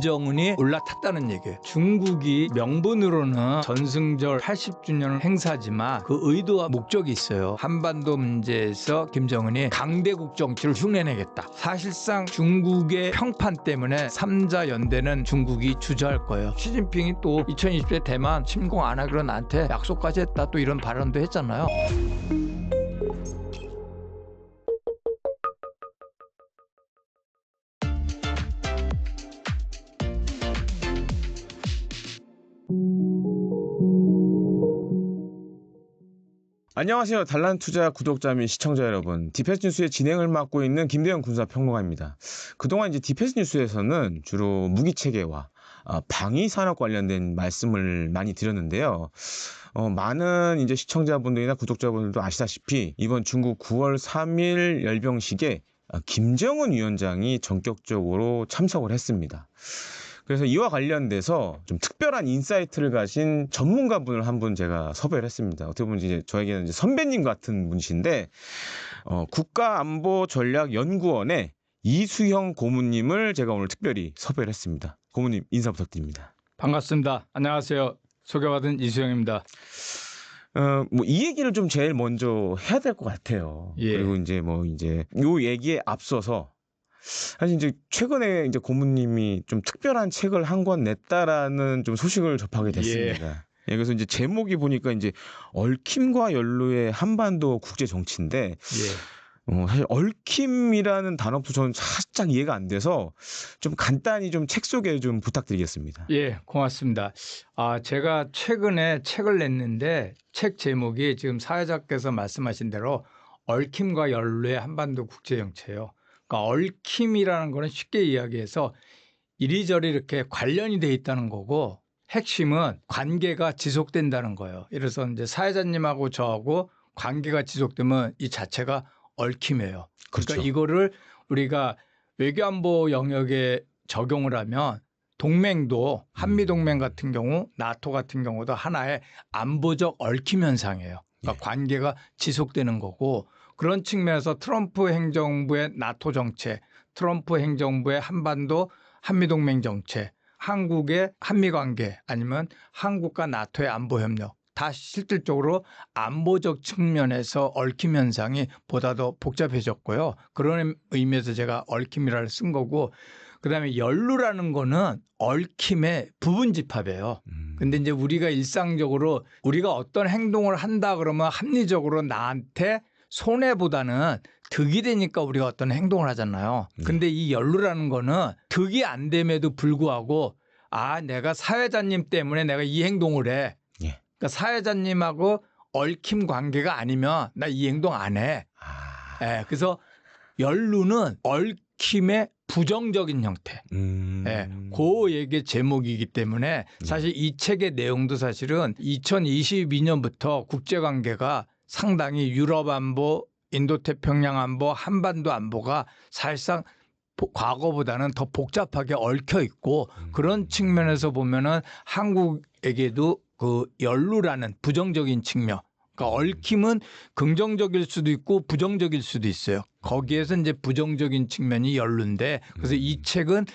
김정은이 올라탔다는 얘기예요. 중국이 명분으로는 전승절 80주년 행사지만 그 의도와 목적이 있어요. 한반도 문제에서 김정은이 강대국 정치를 흉내내겠다. 사실상 중국의 평판 때문에 3자 연대는 중국이 주저할 거예요. 시진핑이 또 2020대 대만 침공 안 하기로 나한테 약속까지 했다. 또 이런 발언도 했잖아요. 안녕하세요. 단란투자 구독자 및 시청자 여러분. 디펜스 뉴스의 진행을 맡고 있는 김대현 군사평론가입니다. 그동안 이제 디펜스 뉴스에서는 주로 무기체계와 방위산업 관련된 말씀을 많이 드렸는데요. 많은 이제 시청자분들이나 구독자분들도 아시다시피 이번 중국 9월 3일 열병식에 김정은 위원장이 전격적으로 참석을 했습니다. 그래서 이와 관련돼서 좀 특별한 인사이트를 가신 전문가분을 한 분 제가 섭외를 했습니다. 어떻게 보면 이제 저에게는 이제 선배님 같은 분이신데, 국가안보전략연구원의 이수형 고문님을 제가 오늘 특별히 섭외를 했습니다. 고문님 인사 부탁드립니다. 반갑습니다. 안녕하세요. 소개받은 이수형입니다. 이 얘기를 좀 제일 먼저 해야 될 것 같아요. 예. 그리고 이제 요 얘기에 앞서서 사실 이제 최근에 이제 고문님이 좀 특별한 책을 한 권 냈다라는 좀 소식을 접하게 됐습니다. 예, 그래서 이제 제목이 보니까 이제 얽힘과 연루의 한반도 국제 정치인데, 사실 얽힘이라는 단어도 저는 살짝 이해가 안 돼서 좀 간단히 좀 책 소개 좀 부탁드리겠습니다. 예, 고맙습니다. 제가 최근에 책을 냈는데 책 제목이 지금 사회자께서 말씀하신 대로 얽힘과 연루의 한반도 국제 정치예요. 그러니까 얽힘이라는 거는 쉽게 이야기해서 이리저리 이렇게 관련이 돼 있다는 거고 핵심은 관계가 지속된다는 거예요. 그래서 이제 사회자님하고 저하고 관계가 지속되면 이 자체가 얽힘이에요. 그러니까 그렇죠. 이거를 우리가 외교안보 영역에 적용을 하면 동맹도 한미동맹 같은 경우 나토 같은 경우도 하나의 안보적 얽힘 현상이에요. 그러니까 관계가 지속되는 거고 그런 측면에서 트럼프 행정부의 나토 정책, 트럼프 행정부의 한반도 한미동맹 정책, 한국의 한미관계 아니면 한국과 나토의 안보협력 다 실질적으로 안보적 측면에서 얽힘 현상이 보다 더 복잡해졌고요. 그런 의미에서 제가 얽힘이라를 쓴 거고 그다음에 연루라는 거는 얽힘의 부분 집합이에요. 근데 이제 우리가 일상적으로 우리가 어떤 행동을 한다 그러면 합리적으로 나한테 손해보다는 득이 되니까 우리가 어떤 행동을 하잖아요. 근데 이 연루라는 거는 득이 안 됨에도 불구하고 내가 사회자님 때문에 내가 이 행동을 해. 그러니까 사회자님하고 얽힘 관계가 아니면 나 이 행동 안 해. 예, 그래서 연루는 얽힘의 부정적인 형태. 예, 그 얘기의 제목이기 때문에 사실 이 책의 내용도 사실은 2022년부터 국제관계가 상당히 유럽 안보, 인도태평양 안보, 한반도 안보가 사실상 과거보다는 더 복잡하게 얽혀 있고 그런 측면에서 보면은 한국에게도 그 연루라는 부정적인 측면, 그러니까 얽힘은 긍정적일 수도 있고 부정적일 수도 있어요. 거기에서 이제 부정적인 측면이 연루인데 그래서 이 책은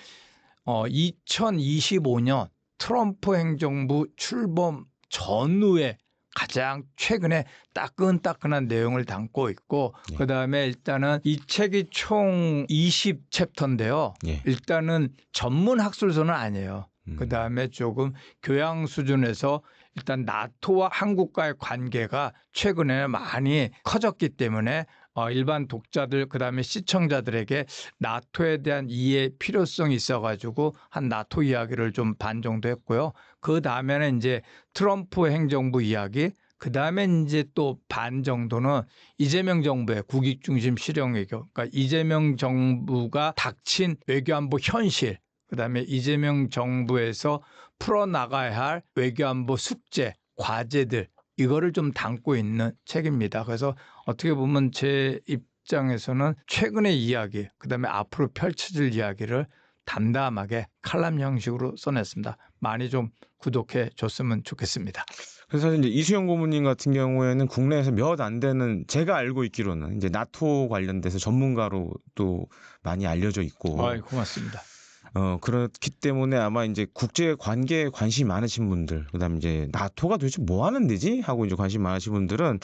2025년 트럼프 행정부 출범 전후에 가장 최근에 따끈따끈한 내용을 담고 있고 그다음에 일단은 이 책이 총 20챕터인데요. 일단은 전문 학술서는 아니에요. 그다음에 조금 교양 수준에서 일단 나토와 한국과의 관계가 최근에 많이 커졌기 때문에 일반 독자들 그다음에 시청자들에게 나토에 대한 이해 필요성이 있어가지고 한 나토 이야기를 좀 반 정도 했고요. 그 다음에는 이제 트럼프 행정부 이야기 그다음에 이제 또 반 정도는 이재명 정부의 국익 중심 실용 외교 그러니까 이재명 정부가 닥친 외교안보 현실 그다음에 이재명 정부에서 풀어나가야 할 외교안보 숙제, 과제들 이거를 좀 담고 있는 책입니다. 그래서 어떻게 보면 제 입장에서는 최근의 이야기, 그다음에 앞으로 펼쳐질 이야기를 담담하게 칼럼 형식으로 써냈습니다. 많이 좀 구독해 줬으면 좋겠습니다. 그래서 사실 이제 이수영 고문님 같은 경우에는 국내에서 몇 안 되는 제가 알고 있기로는 이제 나토 관련돼서 전문가로 또 많이 알려져 있고. 고맙습니다. 그렇기 때문에 아마 이제 국제 관계에 관심이 많으신 분들, 그다음에 이제 나토가 도대체 뭐 하는 데지 하고 이제 관심 많으신 분들은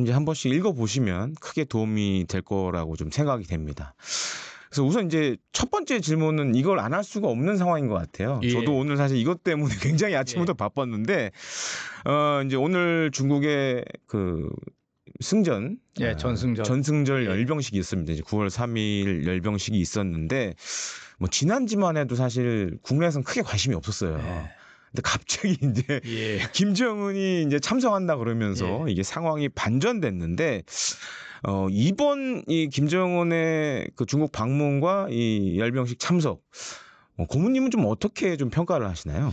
이제 한 번씩 읽어보시면 크게 도움이 될 거라고 좀 생각이 됩니다. 그래서 우선 이제 첫 번째 질문은 이걸 안 할 수가 없는 상황인 것 같아요. 예. 저도 오늘 사실 이것 때문에 굉장히 아침부터 예. 바빴는데, 이제 오늘 중국의 그 승전, 예, 전승절. 전승절 예. 열병식이 있습니다. 이제 9월 3일 열병식이 있었는데, 뭐 지난주만 해도 사실 국내에서는 크게 관심이 없었어요. 예. 근데 갑자기 이제 예. 김정은이 이제 참석한다 그러면서 이게 상황이 반전됐는데, 이번 이 김정은의 그 중국 방문과 이 열병식 참석, 고모님은 좀 어떻게 좀 평가를 하시나요?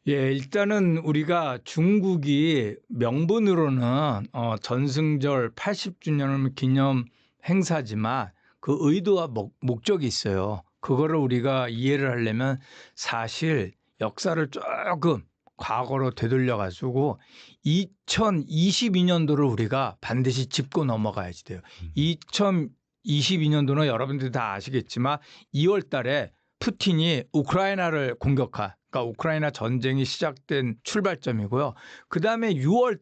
예, 일단은 우리가 중국이 명분으로는 전승절 80주년을 기념 행사지만 그 의도와 목적이 있어요. 그거를 우리가 이해를 하려면 사실 역사를 조금 과거로 되돌려 가지고 2022년도를 우리가 반드시 짚고 넘어가야지 돼요. 2022년도는 여러분들이 다 아시겠지만 2월 달에 푸틴이 우크라이나를 공격한, 그러니까 우크라이나 전쟁이 시작된 출발점이고요. 그다음에 6월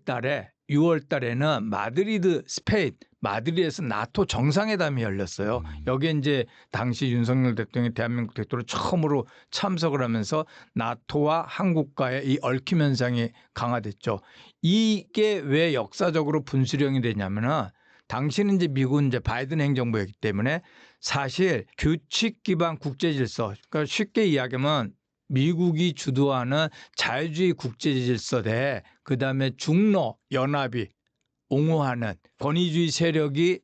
달에는 마드리드, 스페인, 마드리드에서 나토 정상회담이 열렸어요. 여기에 이제 당시 윤석열 대통령이 대한민국 대통령으로 처음으로 참석을 하면서 나토와 한국과의 이 얽힘 현상이 강화됐죠. 이게 왜 역사적으로 분수령이 되냐면은 당시는 이제 미국은 이제 바이든 행정부였기 때문에 사실 규칙 기반 국제 질서, 그러니까 쉽게 이야기하면 미국이 주도하는 자유주의 국제 질서 대 그다음에 중러 연합이 옹호하는 권위주의 세력이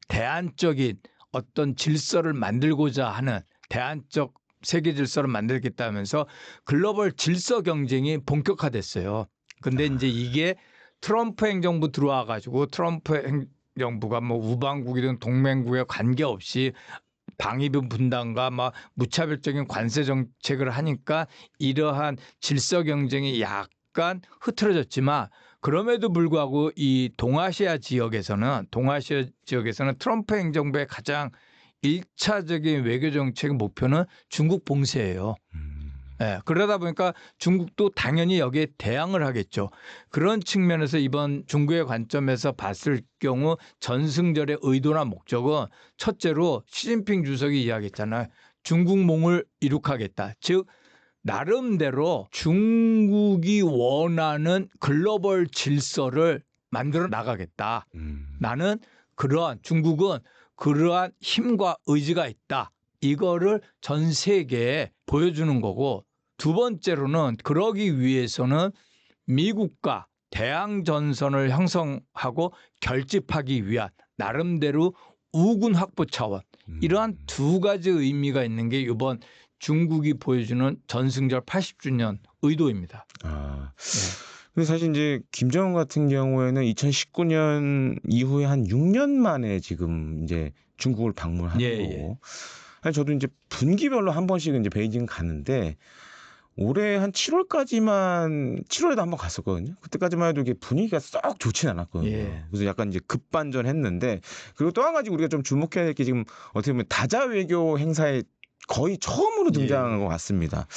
대안적인 어떤 질서를 만들고자 하는 대안적 세계 질서를 만들겠다면서 글로벌 질서 경쟁이 본격화됐어요. 근데 이제 이게 트럼프 행정부 들어와 가지고 트럼프 행정부가 뭐 우방국이든 동맹국에 관계없이 방위비 분담과 막 무차별적인 관세 정책을 하니까 이러한 질서 경쟁이 약간 흐트러졌지만 그럼에도 불구하고 이 동아시아 지역에서는 트럼프 행정부의 가장 1차적인 외교 정책의 목표는 중국 봉쇄예요. 예, 그러다 보니까 중국도 당연히 여기에 대항을 하겠죠. 그런 측면에서 이번 중국의 관점에서 봤을 경우 전승절의 의도나 목적은 첫째로 시진핑 주석이 이야기했잖아요. 중국몽을 이룩하겠다. 즉 나름대로 중국이 원하는 글로벌 질서를 만들어 나가겠다. 나는 중국은 그러한 힘과 의지가 있다. 이거를 전 세계에 보여주는 거고, 두 번째로는 그러기 위해서는 미국과 대항 전선을 형성하고 결집하기 위한 나름대로 우군 확보 차원, 이러한 두 가지 의미가 있는 게 이번 중국이 보여주는 전승절 80주년 의도입니다. 근데 사실 이제 김정은 같은 경우에는 2019년 이후에 한 6년 만에 지금 이제 중국을 방문한 거고, 사실 저도 이제 분기별로 한 번씩 이제 베이징 가는데 올해 한 7월에도 한번 갔었거든요. 그때까지만 해도 이게 분위기가 썩 좋진 않았거든요. 그래서 약간 이제 급반전했는데, 그리고 또 한 가지 우리가 좀 주목해야 될 게 지금 어떻게 보면 다자 외교 행사에 거의 처음으로 등장한 것 같습니다.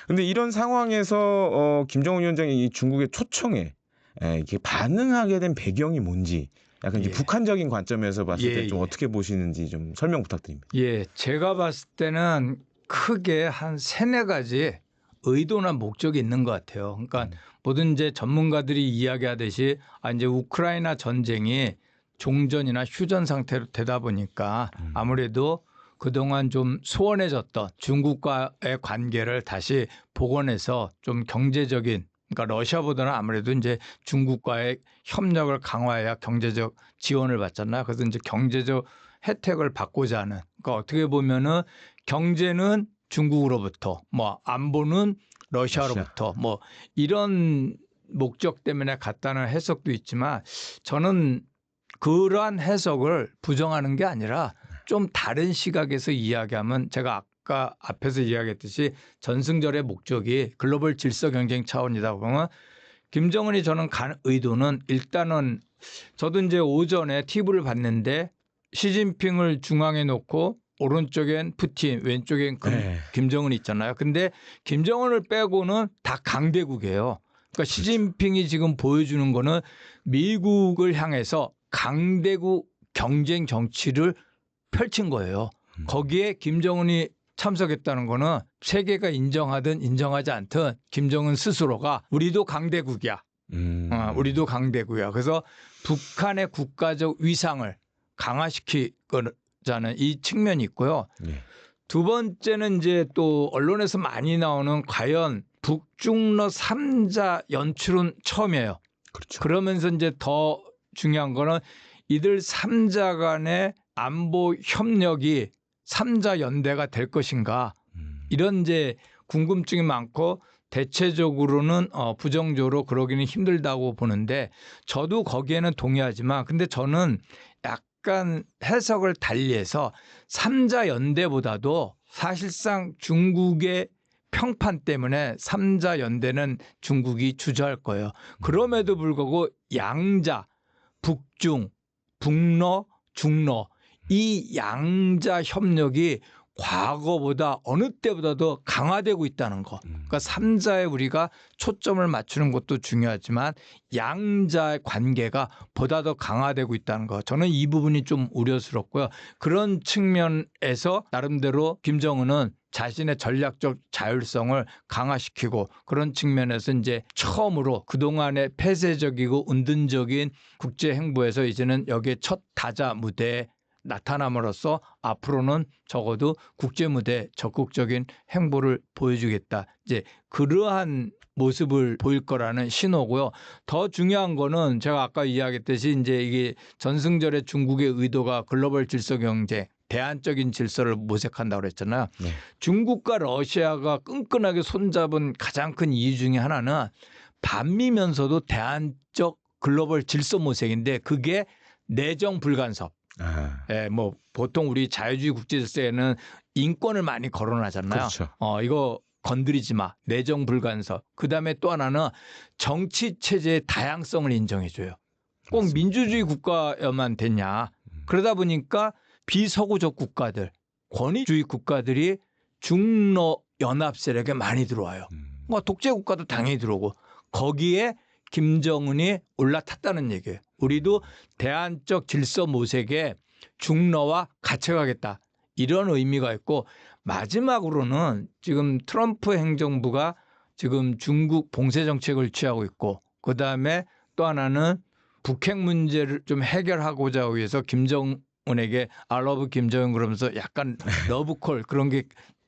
근데 이런 상황에서 김정은 위원장이 이 중국의 초청에 이렇게 반응하게 된 배경이 뭔지, 약간 이제 북한적인 관점에서 봤을 때 좀 어떻게 보시는지 좀 설명 부탁드립니다. 예, 제가 봤을 때는 크게 한 3-4가지 의도나 목적이 있는 것 같아요. 그러니까 모든 이제 전문가들이 이야기하듯이 이제 우크라이나 전쟁이 종전이나 휴전 상태로 되다 보니까 아무래도 그동안 좀 소원해졌던 중국과의 관계를 다시 복원해서 좀 경제적인, 그러니까 러시아보다는 아무래도 이제 중국과의 협력을 강화해야 경제적 지원을 받잖아요. 그래서 이제 경제적 혜택을 받고자 하는, 그러니까 어떻게 보면은 경제는 중국으로부터, 뭐 안보는 러시아로부터, 뭐 이런 목적 때문에 갔다는 해석도 있지만, 저는 그러한 해석을 부정하는 게 아니라 좀 다른 시각에서 이야기하면, 제가 아까 앞에서 이야기했듯이 전승절의 목적이 글로벌 질서 경쟁 차원이다 보면 김정은이 저는 간 의도는, 일단은 저도 이제 오전에 TV를 봤는데 시진핑을 중앙에 놓고 오른쪽엔 푸틴, 왼쪽엔 네. 김정은 있잖아요. 근데 김정은을 빼고는 다 강대국이에요. 그러니까 시진핑이 지금 보여주는 거는 미국을 향해서 강대국 경쟁 정치를 펼친 거예요. 거기에 김정은이 참석했다는 거는 세계가 인정하든 인정하지 않든 김정은 스스로가 우리도 강대국이야. 우리도 강대국이야. 그래서 북한의 국가적 위상을 강화시키자는 이 측면이 있고요. 네. 두 번째는 이제 또 언론에서 많이 나오는 과연 북중러 3자 연출은 처음이에요. 그렇죠. 그러면서 이제 더 중요한 거는 이들 3자 간의 안보 협력이 3자 연대가 될 것인가 이런 이제 궁금증이 많고 대체적으로는 부정적으로 그러기는 힘들다고 보는데 저도 거기에는 동의하지만 근데 저는 약간 해석을 달리해서 3자 연대보다도 사실상 중국의 평판 때문에 3자 연대는 중국이 주저할 거예요. 그럼에도 불구하고 양자, 북중, 북러, 중러 이 양자 협력이 과거보다 어느 때보다도 강화되고 있다는 거. 그러니까 3자에 우리가 초점을 맞추는 것도 중요하지만 양자의 관계가 보다 더 강화되고 있다는 거. 저는 이 부분이 좀 우려스럽고요. 그런 측면에서 나름대로 김정은은 자신의 전략적 자율성을 강화시키고 그런 측면에서 이제 처음으로 그동안의 폐쇄적이고 은둔적인 국제 행보에서 이제는 여기에 첫 다자 무대에 나타남으로써 앞으로는 적어도 국제 무대 적극적인 행보를 보여주겠다. 이제 그러한 모습을 보일 거라는 신호고요. 더 중요한 거는 제가 아까 이야기했듯이 이제 이게 전승절의 중국의 의도가 글로벌 질서 경제 대안적인 질서를 모색한다고 그랬잖아요. 네. 중국과 러시아가 끈끈하게 손잡은 가장 큰 이유 중에 하나는 반미면서도 대안적 글로벌 질서 모색인데 그게 내정 불간섭. 예, 뭐 보통 우리 자유주의 국제 질서에는 인권을 많이 거론하잖아요. 그렇죠. 이거 건드리지 마. 내정 불간섭. 그다음에 또 하나는 정치 체제의 다양성을 인정해 줘요. 꼭 맞습니다. 민주주의 국가여만 됐냐. 그러다 보니까 비서구적 국가들, 권위주의 국가들이 중러 연합 세력에 많이 들어와요. 뭐 독재 국가도 당연히 들어오고 거기에 김정은이 올라탔다는 얘기예요. 우리도 대안적 질서 모색에 중러와 같이 가겠다. 이런 의미가 있고 마지막으로는 지금 트럼프 행정부가 지금 중국 봉쇄 정책을 취하고 있고 그다음에 또 하나는 북핵 문제를 좀 해결하고자 위해서 김정은에게 I love 김정은 그러면서 약간 러브콜 그런 게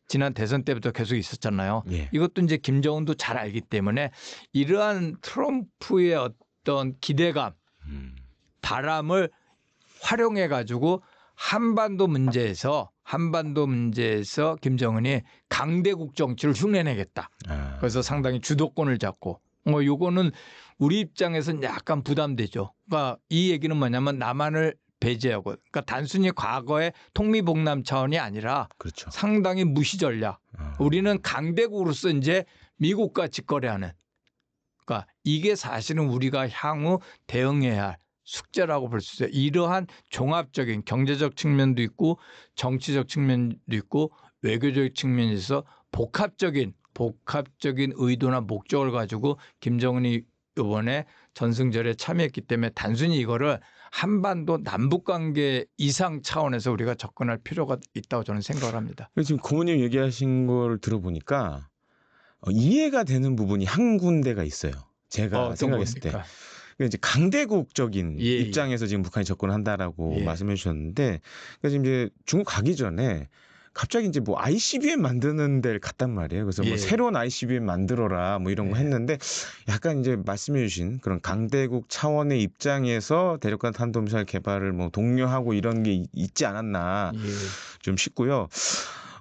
지난 대선 때부터 계속 있었잖아요. 예. 이것도 이제 김정은도 잘 알기 때문에 이러한 트럼프의 어떤 기대감, 바람을 활용해 가지고 한반도 문제에서 김정은이 강대국 정치를 흉내내겠다. 그래서 상당히 주도권을 잡고 뭐 요거는 우리 입장에서는 약간 부담되죠. 그러니까 이 얘기는 뭐냐면 남한을 배제하고 그러니까 단순히 과거의 통미봉남 차원이 아니라 그렇죠. 상당히 무시 전략. 우리는 강대국으로서 이제 미국과 직거래하는. 그러니까 이게 사실은 우리가 향후 대응해야 할 숙제라고 볼 수 있어요. 이러한 종합적인 경제적 측면도 있고 정치적 측면도 있고 외교적 측면에서 복합적인 의도나 목적을 가지고 김정은이 이번에 전승절에 참여했기 때문에 단순히 이거를 한반도 남북관계 이상 차원에서 우리가 접근할 필요가 있다고 저는 생각을 합니다. 지금 고모님 얘기하신 걸 들어보니까 이해가 되는 부분이 한 군데가 있어요. 제가 생각했을 때. 이제 강대국적인 입장에서 지금 북한이 접근한다라고 말씀해 주셨는데, 그래서 이제 중국 가기 전에 갑자기 이제 뭐 ICBM 만드는 데를 갔단 말이에요. 그래서 뭐 새로운 ICBM 만들어라 뭐 이런 거 했는데 약간 이제 말씀해 주신 그런 강대국 차원의 입장에서 대륙간 탄도미사일 개발을 뭐 독려하고 이런 게 있지 않았나 좀 싶고요.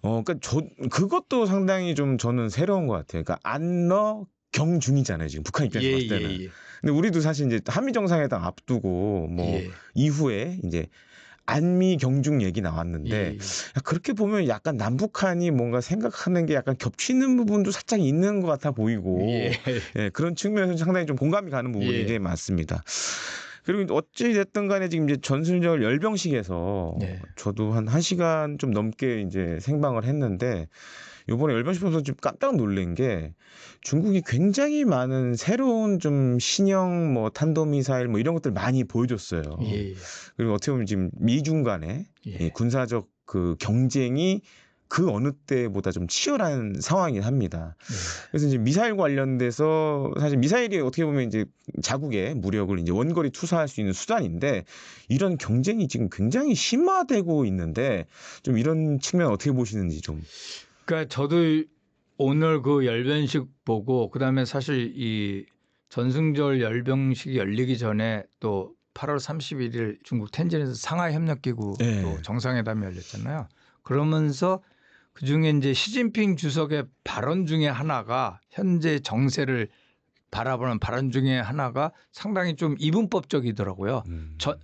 그러니까 그것도 상당히 좀 저는 새로운 것 같아요. 그러니까 안러 경중이잖아요. 지금 북한 입장에서 봤을 때는. 근데 우리도 사실 이제 한미 정상회담 앞두고 뭐 이후에 이제 안미 경중 얘기 나왔는데 그렇게 보면 약간 남북한이 뭔가 생각하는 게 약간 겹치는 부분도 살짝 있는 것 같아 보이고 그런 측면에서 상당히 좀 공감이 가는 부분이 이제 많습니다. 그리고 어찌 됐든 간에 지금 이제 전술적 열병식에서 네. 저도 한 1시간 좀 넘게 이제 생방을 했는데 요번에 열병식 보면서 좀 깜짝 놀란 게 중국이 굉장히 많은 새로운 좀 신형 뭐 탄도미사일 뭐 이런 것들 많이 보여줬어요. 예. 그리고 어떻게 보면 지금 미중 간의 예. 이 군사적 그 경쟁이 그 어느 때보다 좀 치열한 상황이긴 합니다. 네. 그래서 이제 미사일 관련돼서 사실 미사일이 어떻게 보면 이제 자국의 무력을 이제 원거리 투사할 수 있는 수단인데 이런 경쟁이 지금 굉장히 심화되고 있는데 좀 이런 측면 어떻게 보시는지 좀. 그러니까 저도 오늘 그 열변식 보고 그다음에 사실 이 전승절 열병식이 열리기 전에 또 8월 31일 중국 텐진에서 상하이 협력기구 네. 또 정상회담이 열렸잖아요. 그러면서 그중에 이제 시진핑 주석의 발언 중에 하나가 현재 정세를 바라보는 발언 중에 하나가 상당히 좀 이분법적이더라고요.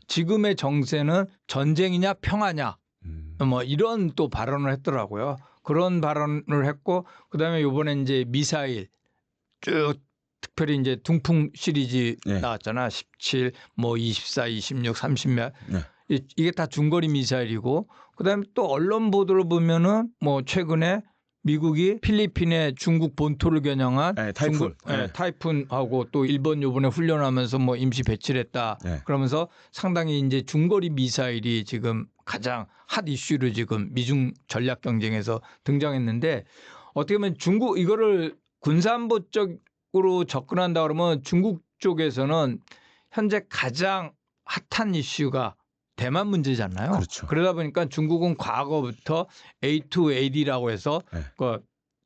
지금의 정세는 전쟁이냐 평화냐 뭐 이런 또 발언을 했더라고요. 그런 발언을 했고 그다음에 이번에 이제 미사일 쭉 특별히 이제 둥풍 시리즈 네. 나왔잖아. 17, 뭐 24, 26, 30몇 네. 이게 다 중거리 미사일이고 그다음에 또 언론 보도를 보면은 뭐 최근에 미국이 필리핀에 중국 본토를 겨냥한 네, 타이푼. 네. 타이푼하고 또 일본 요번에 훈련하면서 뭐 임시 배치를 했다. 네. 그러면서 상당히 이제 중거리 미사일이 지금 가장 핫 이슈로 지금 미중 전략 경쟁에서 등장했는데 어떻게 보면 중국 이거를 군사안보적으로 접근한다 그러면 중국 쪽에서는 현재 가장 핫한 이슈가 대만 문제잖아요. 그렇죠. 그러다 보니까 중국은 과거부터 A2AD라고 해서 네. 그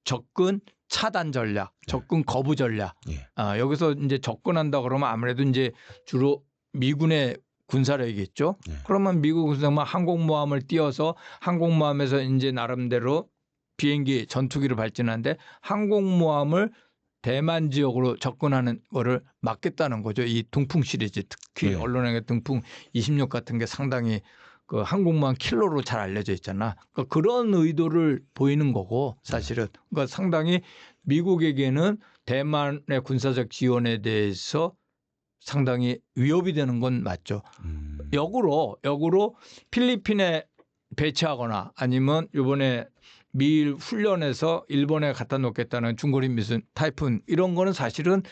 접근 차단 전략, 접근 거부 전략. 예. 여기서 이제 접근한다 그러면 아무래도 이제 주로 미군의 군사력이겠죠. 네. 그러면 미국 군사만 항공모함을 띄워서 항공모함에서 이제 나름대로 비행기 전투기를 발진하는데 항공모함을 대만 지역으로 접근하는 거를 막겠다는 거죠. 이 둥풍 시리즈 특히 네. 언론에 둥풍 26 같은 게 상당히 그 항공모함 킬러로 잘 알려져 있잖아. 그러니까 그런 의도를 보이는 거고 사실은 그러니까 상당히 미국에게는 대만의 군사적 지원에 대해서 상당히 위협이 되는 건 맞죠. 역으로 필리핀에 배치하거나 아니면 이번에 미일 훈련에서 일본에 갖다 놓겠다는 중거리 미사일 타이푼 이런 거는 사실은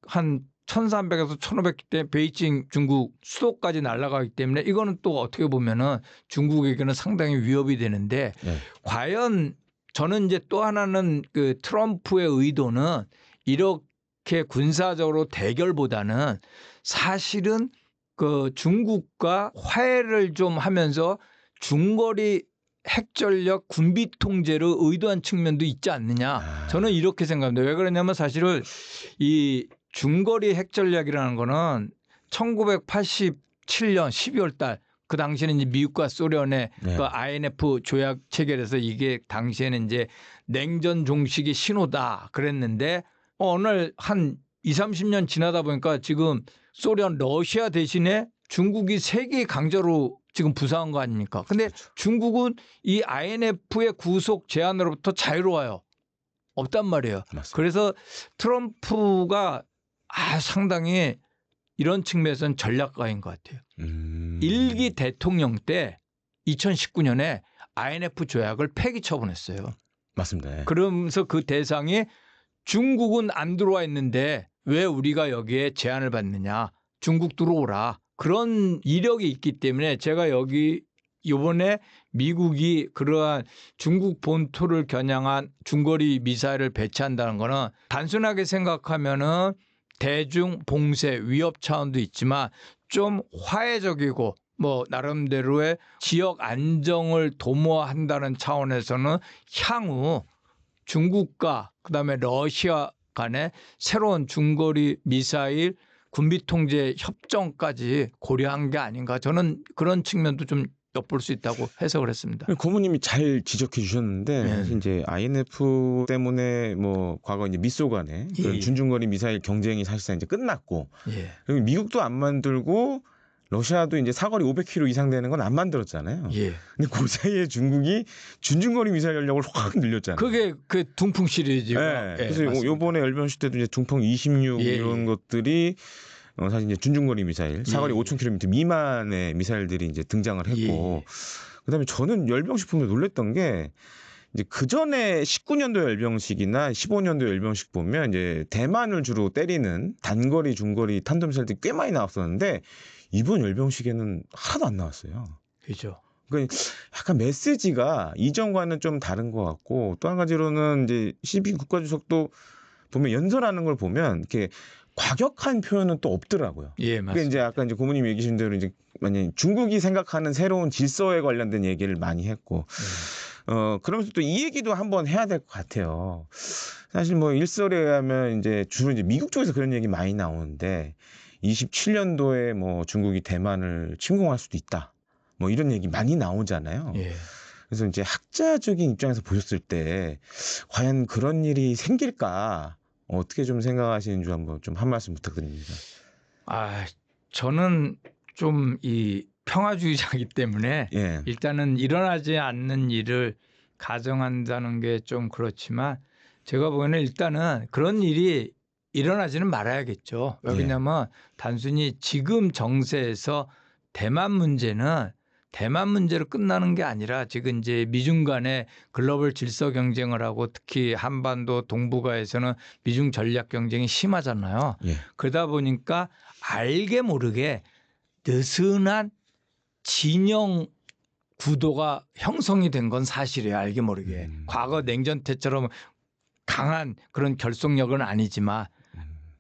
한 1300에서 1500대 베이징 중국 수도까지 날아가기 때문에 이거는 또 어떻게 보면은 중국에게는 상당히 위협이 되는데 네. 과연 저는 이제 또 하나는 그 트럼프의 의도는 이렇게 군사적으로 대결보다는 사실은 그 중국과 화해를 좀 하면서 중거리 핵전력 군비 통제를 의도한 측면도 있지 않느냐. 저는 이렇게 생각합니다. 왜 그러냐면 사실은 이 중거리 핵전략이라는 거는 1987년 12월 달 그 당시에는 이제 미국과 소련의 네. 그 INF 조약 체결해서 이게 당시에는 이제 냉전 종식의 신호다 그랬는데 오늘 한 20, 30년 지나다 보니까 지금 소련 러시아 대신에 중국이 세계 강자로 지금 부상한 거 아닙니까? 근데 그렇죠. 중국은 이 INF의 구속 제한으로부터 자유로워요. 없단 말이에요. 맞습니다. 그래서 트럼프가 상당히 이런 측면에서는 전략가인 것 같아요. 일기 대통령 때 2019년에 INF 조약을 폐기 처분했어요. 맞습니다. 네. 그러면서 그 대상이 중국은 안 들어와 있는데 왜 우리가 여기에 제한을 받느냐. 중국 들어오라. 그런 이력이 있기 때문에 제가 여기 이번에 미국이 그러한 중국 본토를 겨냥한 중거리 미사일을 배치한다는 거는 단순하게 생각하면은 대중 봉쇄 위협 차원도 있지만 좀 화해적이고 뭐 나름대로의 지역 안정을 도모한다는 차원에서는 향후 중국과 그다음에 러시아 간의 새로운 중거리 미사일 군비 통제 협정까지 고려한 게 아닌가 저는 그런 측면도 좀 엿볼 수 있다고 해석을 했습니다. 고모님이 잘 지적해 주셨는데 네. 사실 이제 INF 때문에 뭐 과거 이제 미소 간의 그런 예. 준중거리 미사일 경쟁이 사실상 이제 끝났고 예. 그리고 미국도 안 만들고 러시아도 이제 사거리 500km 이상 되는 건 안 만들었잖아요. 예. 근데 그 사이에 중국이 준중거리 미사일 전력을 확 늘렸잖아요. 그게 그 둥풍 시리즈가. 네. 예, 그래서 맞습니다. 요번에 열병식 때도 이제 둥풍 26 예, 이런 예. 것들이 사실 이제 준중거리 미사일, 사거리 예. 5,000km 미만의 미사일들이 이제 등장을 했고, 예. 그다음에 저는 열병식 보면 놀랬던 게 이제 그 전에 19년도 열병식이나 15년도 열병식 보면 이제 대만을 주로 때리는 단거리, 중거리 탄도미사일들이 꽤 많이 나왔었는데 이번 열병식에는 하나도 안 나왔어요. 그죠. 그러니까 약간 메시지가 이전과는 좀 다른 것 같고 또 한 가지로는 이제 시진핑 국가주석도 보면 연설하는 걸 보면 이렇게 과격한 표현은 또 없더라고요. 예, 그게 맞습니다. 이제 아까 이제 고모님 얘기하신 대로 이제 만약 중국이 생각하는 새로운 질서에 관련된 얘기를 많이 했고, 그러면서 또 이 얘기도 한번 해야 될 것 같아요. 사실 뭐 일설에 의하면 이제 주로 이제 미국 쪽에서 그런 얘기 많이 나오는데 27년도에 뭐 중국이 대만을 침공할 수도 있다. 뭐 이런 얘기 많이 나오잖아요. 예. 그래서 이제 학자적인 입장에서 보셨을 때 과연 그런 일이 생길까? 어떻게 좀 생각하시는지 한번 좀 한 말씀 부탁드립니다. 아, 저는 좀 이 평화주의자이기 때문에 예. 일단은 일어나지 않는 일을 가정한다는 게 좀 그렇지만 제가 보기에는 일단은 그런 일이 일어나지는 말아야겠죠. 예. 왜냐하면 단순히 지금 정세에서 대만 문제는 대만 문제로 끝나는 게 아니라 지금 이제 미중 간의 글로벌 질서 경쟁을 하고 특히 한반도 동북아에서는 미중 전략 경쟁이 심하잖아요. 예. 그러다 보니까 알게 모르게 느슨한 진영 구도가 형성이 된 건 사실이에요. 알게 모르게. 과거 냉전 때처럼 강한 그런 결속력은 아니지만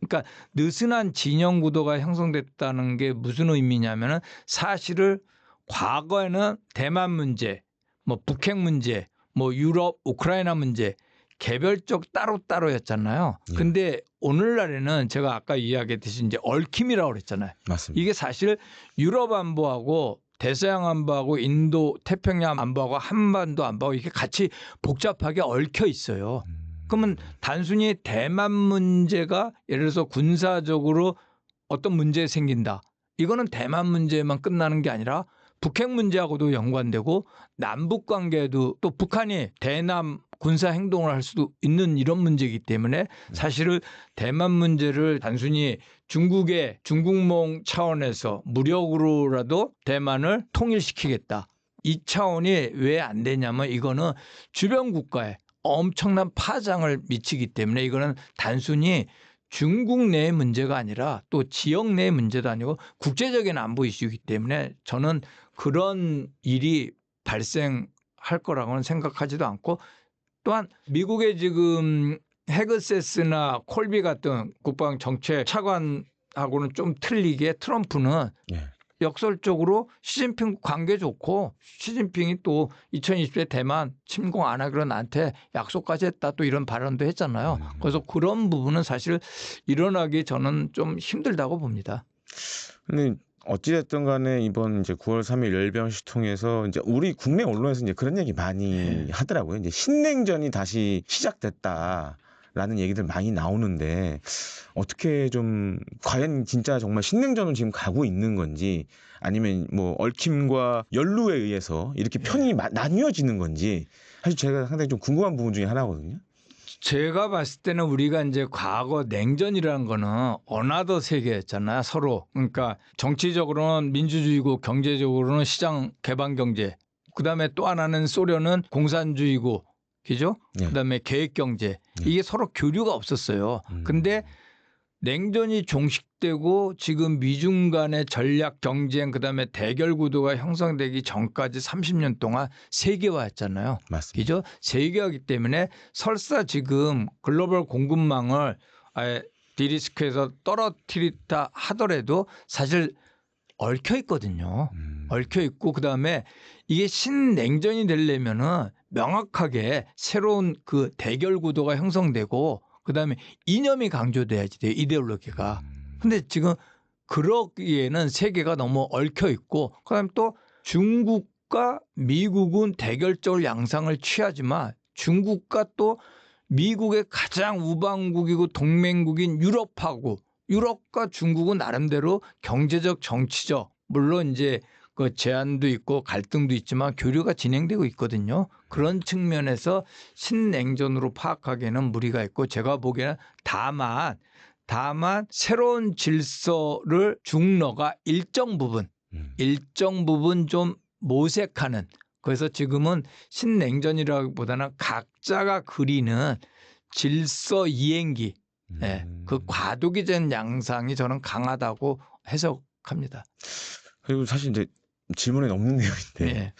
그러니까 느슨한 진영 구도가 형성됐다는 게 무슨 의미냐면은 사실을 과거에는 대만 문제, 뭐 북핵 문제, 뭐 유럽 우크라이나 문제 개별적 따로따로였잖아요. 예. 근데 오늘날에는 제가 아까 이야기했듯이 이제 얽힘이라고 그랬잖아요. 맞습니다. 이게 사실 유럽 안보하고 대서양 안보하고 인도 태평양 안보하고 한반도 안보하고 이게 같이 복잡하게 얽혀 있어요. 그러면 단순히 대만 문제가 예를 들어서 군사적으로 어떤 문제 생긴다. 이거는 대만 문제만 끝나는 게 아니라 북핵 문제하고도 연관되고 남북 관계도 또 북한이 대남 군사 행동을 할 수도 있는 이런 문제이기 때문에 사실은 대만 문제를 단순히 중국의 중국몽 차원에서 무력으로라도 대만을 통일시키겠다. 이 차원이 왜 안 되냐면 이거는 주변 국가에 엄청난 파장을 미치기 때문에 이거는 단순히 중국 내의 문제가 아니라 또 지역 내의 문제도 아니고 국제적인 안보 이슈이기 때문에 저는 그런 일이 발생할 거라고는 생각하지도 않고 또한 미국의 지금 헤그세스나 콜비 같은 국방 정책 차관하고는 좀 틀리게 트럼프는 예. 역설적으로 시진핑 관계 좋고 시진핑이 또 2020년 대만 침공 안 하기로 나한테 약속까지 했다 또 이런 발언도 했잖아요. 그래서 그런 부분은 사실 일어나기 저는 좀 힘들다고 봅니다. 근데 어찌됐든 간에 이번 이제 9월 3일 열병식 통해서 이제 우리 국내 언론에서 이제 그런 얘기 많이 하더라고요. 이제 신냉전이 다시 시작됐다라는 얘기들 많이 나오는데 어떻게 좀 과연 진짜 정말 신냉전으로 지금 가고 있는 건지 아니면 뭐 얽힘과 연루에 의해서 이렇게 편이 나뉘어지는 건지 사실 제가 상당히 좀 궁금한 부분 중에 하나거든요. 제가 봤을 때는 우리가 이제 과거 냉전이라는 거는 어나더 세계였잖아요. 서로. 그러니까 정치적으로는 민주주의고 경제적으로는 시장 개방 경제. 그다음에 또 하나는 소련은 공산주의고. 그죠? 네. 그다음에 계획 경제. 이게 서로 교류가 없었어요. 근데 냉전이 종식되고 지금 미중 간의 전략 경쟁 그다음에 대결 구도가 형성되기 전까지 30년 동안 세계화했잖아요. 맞습니다. 그죠? 세계화이기 때문에 설사 지금 글로벌 공급망을 아예 디리스크해서 떨어뜨리다 하더라도 사실 얽혀 있거든요. 얽혀 있고 그다음에 이게 신냉전이 되려면은 명확하게 새로운 그 대결 구도가 형성되고 그다음에 이념이 강조돼야지 돼요. 이데올로기가. 근데 지금 그러기에는 세계가 너무 얽혀 있고 그다음에 또 중국과 미국은 대결적으로 양상을 취하지만 중국과 또 미국의 가장 우방국이고 동맹국인 유럽과 중국은 나름대로 경제적 정치적 물론 이제 그 제한도 있고 갈등도 있지만 교류가 진행되고 있거든요. 그런 측면에서 신냉전으로 파악하기에는 무리가 있고 제가 보기에는 다만 다만 새로운 질서를 중러가 일정 부분 좀 모색하는, 그래서 지금은 신냉전이라기보다는 각자가 그리는 질서 이행기, 예, 그 과도기 된 양상이 저는 강하다고 해석합니다. 그리고 사실 이제 질문에 없는 내용인데 예.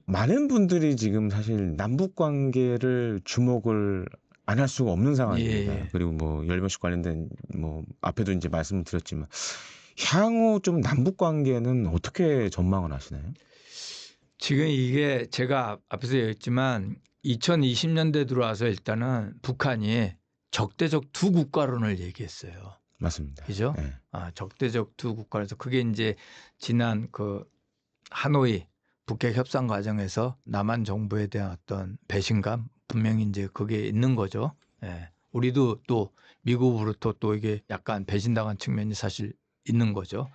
많은 분들이 지금 사실 남북 관계를 주목을 안 할 수가 없는 상황입니다. 예. 그리고 뭐 열병식 관련된 뭐 앞에도 이제 말씀을 드렸지만 향후 좀 남북 관계는 어떻게 전망을 하시나요? 지금 이게 제가 앞에서 얘기했지만 2020년대 들어와서 일단은 북한이 적대적 두 국가론을 얘기했어요. 맞습니다. 그죠? 예. 적대적 두 국가에서 그게 이제 지난 그 하노이 북핵 협상 과정에서 남한 정부에 대한 어떤 배신감, 분명히 이제 그게 있는 거죠. 예. 우리도 또 미국으로부터 또 이게 약간 배신당한 측면이 사실 있는 거죠.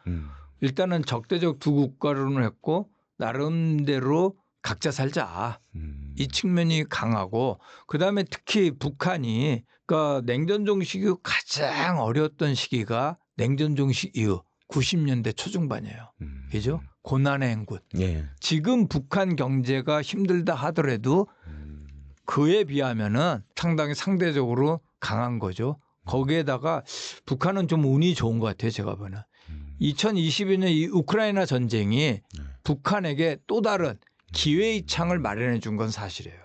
일단은 적대적 두 국가론을 했고 나름대로 각자 살자. 이 측면이 강하고, 그다음에 특히 북한이 그러니까 냉전 종식 이후 가장 어려웠던 시기가 냉전 종식 이후 90년대 초중반이에요. 그죠? 고난의 행군. 예. 지금 북한 경제가 힘들다 하더라도 그에 비하면은 상당히 상대적으로 강한 거죠. 거기에다가 북한은 좀 운이 좋은 것 같아요. 제가 보는. 2022년 이 우크라이나 전쟁이 북한에게 또 다른 기회의 창을 마련해 준 건 사실이에요.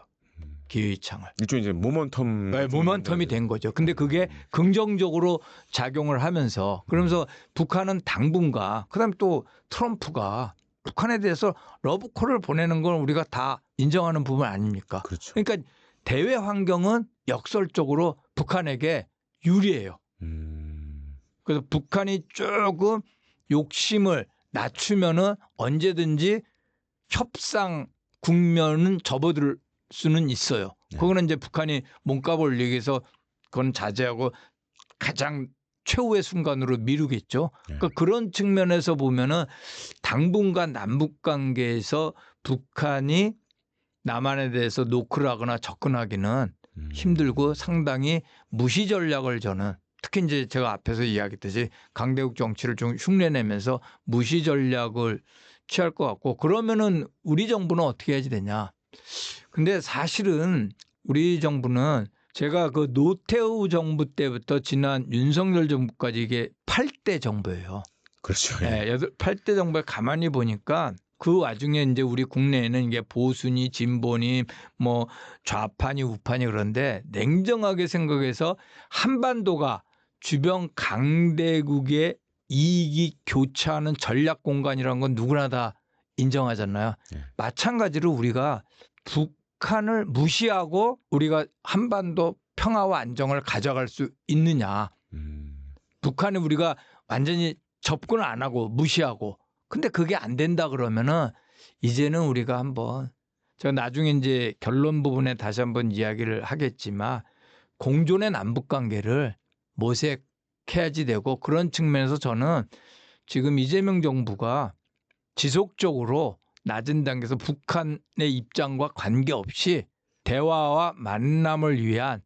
기회의 창을. 이쪽 이제 모멘텀. 네, 모멘텀이 된 거죠. 근데 그게 긍정적으로 작용을 하면서, 그러면서 북한은 당분간, 그다음에 또 트럼프가 북한에 대해서 러브콜을 보내는 건 우리가 다 인정하는 부분 아닙니까? 그렇죠. 그러니까 대외 환경은 역설적으로 북한에게 유리해요. 그래서 북한이 조금 욕심을 낮추면은 언제든지 협상 국면은 접어들 수는 있어요. 그거는 이제 북한이 몸값을 올리기 위해서 그건 자제하고 가장 최후의 순간으로 미루겠죠. 그러니까 그런 측면에서 보면은 당분간 남북 관계에서 북한이 남한에 대해서 노크하거나 접근하기는 힘들고 상당히 무시 전략을 저는, 특히 이제 제가 앞에서 이야기했듯이 강대국 정치를 좀 흉내내면서 무시 전략을 취할 것 같고, 그러면은 우리 정부는 어떻게 해야지 되냐. 근데 사실은 우리 정부는 제가 그 노태우 정부 때부터 지난 윤석열 정부까지 이게 8대 정부예요. 그렇죠. 네, 8대 정부에 가만히 보니까 그 와중에 이제 우리 국내에는 이게 보수니 진보니 뭐 좌파니 우파니, 그런데 냉정하게 생각해서 한반도가 주변 강대국의 이익이 교차하는 전략 공간이라는 건 누구나 다 인정하잖아요. 마찬가지로 우리가 북한을 무시하고 우리가 한반도 평화와 안정을 가져갈 수 있느냐. 북한을 우리가 완전히 접근을 안 하고 무시하고, 근데 그게 안 된다 그러면은 이제는 우리가 한번, 제가 나중에 이제 결론 부분에 다시 한번 이야기를 하겠지만 공존의 남북 관계를 모색해야지 되고, 그런 측면에서 저는 지금 이재명 정부가 지속적으로 낮은 단계에서 북한의 입장과 관계없이 대화와 만남을 위한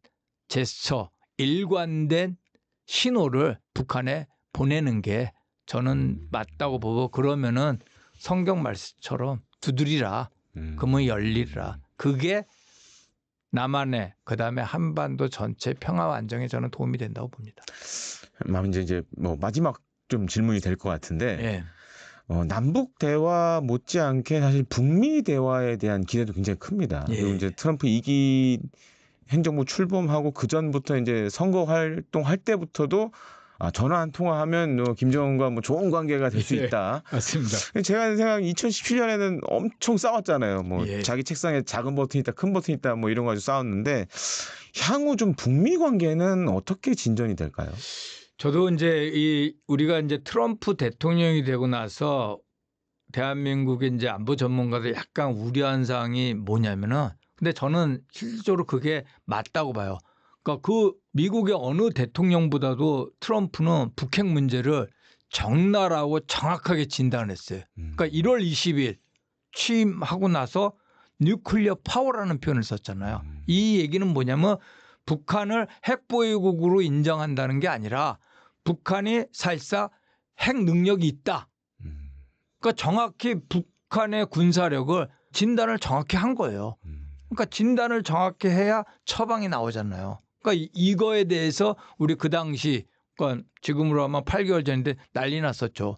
제스처, 일관된 신호를 북한에 보내는 게 저는 맞다고 보고, 그러면은 성경 말씀처럼 두드리라, 그문 열리라. 그게 남한의 그다음에 한반도 전체 평화와 안정에 저는 도움이 된다고 봅니다. 이제 뭐 마지막 좀 질문이 될 것 같은데 예. 남북 대화 못지않게 사실 북미 대화에 대한 기대도 굉장히 큽니다. 예. 그리고 이제 트럼프 2기 행정부 출범하고 그 전부터 이제 선거 활동할 때부터도 전화 한 통화하면 김정은과 뭐 좋은 관계가 될 수 있다. 맞습니다. 제가 생각 2017년에는 엄청 싸웠잖아요. 뭐 예. 자기 책상에 작은 버튼 있다, 큰 버튼 있다, 뭐 이런 거 가지고 싸웠는데 향후 좀 북미 관계는 어떻게 진전이 될까요? 저도 이제 우리가 이제 트럼프 대통령이 되고 나서 대한민국의 이제 안보 전문가들 약간 우려한 사항이 뭐냐면은, 근데 저는 실질적으로 그게 맞다고 봐요. 그러니까 그 미국의 어느 대통령보다도 트럼프는 북핵 문제를 적나라하고 정확하게 진단했어요. 그러니까 1월 20일 취임하고 나서 뉴클리어 파워라는 표현을 썼잖아요. 이 얘기는 뭐냐면 북한을 핵보유국으로 인정한다는 게 아니라 북한이 사실상 핵 능력이 있다. 그러니까 정확히 북한의 군사력을 진단을 정확히 한 거예요. 그러니까 진단을 정확히 해야 처방이 나오잖아요. 그러니까 이거에 대해서 우리 그 당시 그러니까 지금으로 하면 8개월 전인데 난리 났었죠.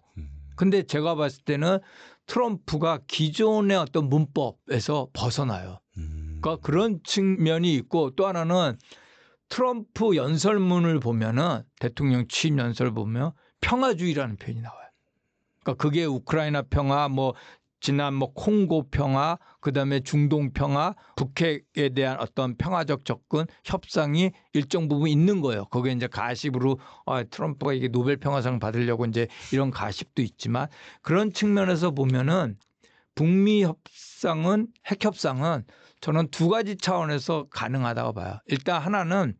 근데 제가 봤을 때는 트럼프가 기존의 어떤 문법에서 벗어나요. 그러니까 그런 측면이 있고 또 하나는 트럼프 연설문을 보면은 대통령 취임 연설 보면 평화주의라는 표현이 나와요. 그러니까 그게 우크라이나 평화, 뭐 지난 뭐 콩고 평화, 그다음에 중동 평화, 북핵에 대한 어떤 평화적 접근, 협상이 일정 부분 있는 거예요. 거기에 이제 가십으로 트럼프가 이게 노벨 평화상 받으려고 이제 이런 가십도 있지만 그런 측면에서 보면은 북미 협상은 핵 협상은 저는 두 가지 차원에서 가능하다고 봐요. 일단 하나는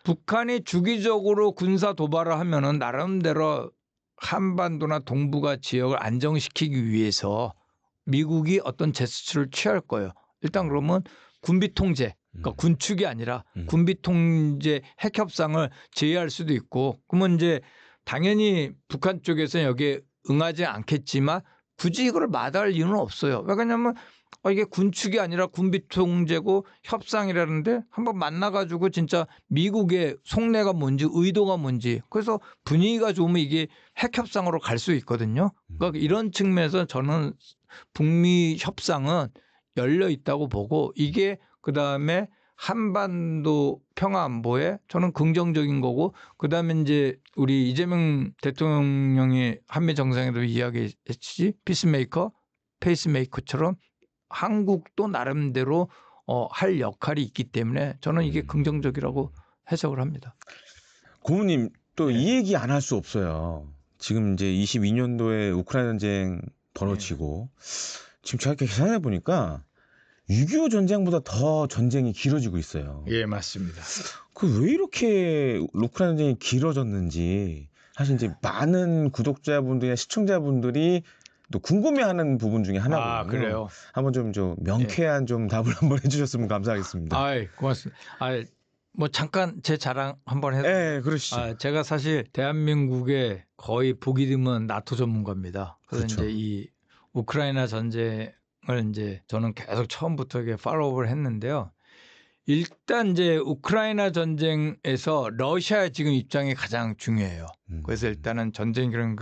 북한이 주기적으로 군사 도발을 하면은 나름대로 한반도나 동북아 지역을 안정시키기 위해서 미국이 어떤 제스처를 취할 거예요. 일단 그러면 군비 통제, 그러니까 군축이 아니라 군비 통제 핵 협상을 제의할 수도 있고, 그러면 이제 당연히 북한 쪽에서는 여기에 응하지 않겠지만 굳이 이걸 마다할 이유는 없어요. 왜냐하면 이게 군축이 아니라 군비 통제고 협상이라는데 한번 만나가지고 진짜 미국의 속내가 뭔지 의도가 뭔지 그래서 분위기가 좋으면 이게 핵 협상으로 갈 수 있거든요. 그러니까 이런 측면에서 저는 북미 협상은 열려 있다고 보고 이게 그다음에 한반도 평화 안보에 저는 긍정적인 거고 그다음에 이제 우리 이재명 대통령이 한미 정상회담 이야기했지 피스메이커, 페이스메이커처럼 한국도 나름대로 할 역할이 있기 때문에 저는 이게 긍정적이라고 해석을 합니다. 고모님 또 이 얘기 안 할 수 없어요. 지금 이제 22년도에 우크라이나 전쟁 벌어지고 지금 제가 이렇게 계산해 보니까 6.25 전쟁보다 더 전쟁이 길어지고 있어요. 예, 맞습니다. 그 왜 이렇게 우크라이나 전쟁이 길어졌는지 사실 이제 많은 구독자분들이나 시청자분들이 또 궁금해하는 부분 중에 하나거든요. 아, 그래요? 한번 좀 명쾌한 좀 답을 한번 해주셨으면 감사하겠습니다. 아이, 고맙습니다. 뭐 잠깐 제 자랑 한번 해도. 네, 그러시죠. 제가 사실 대한민국의 거의 보기 드문 나토 전문가입니다. 그래서 그렇죠. 이제 이 우크라이나 전쟁을 이제 저는 계속 처음부터 이게 팔로우를 했는데요. 일단 이제 우크라이나 전쟁에서 러시아의 지금 입장이 가장 중요해요. 그래서 일단은 전쟁이라는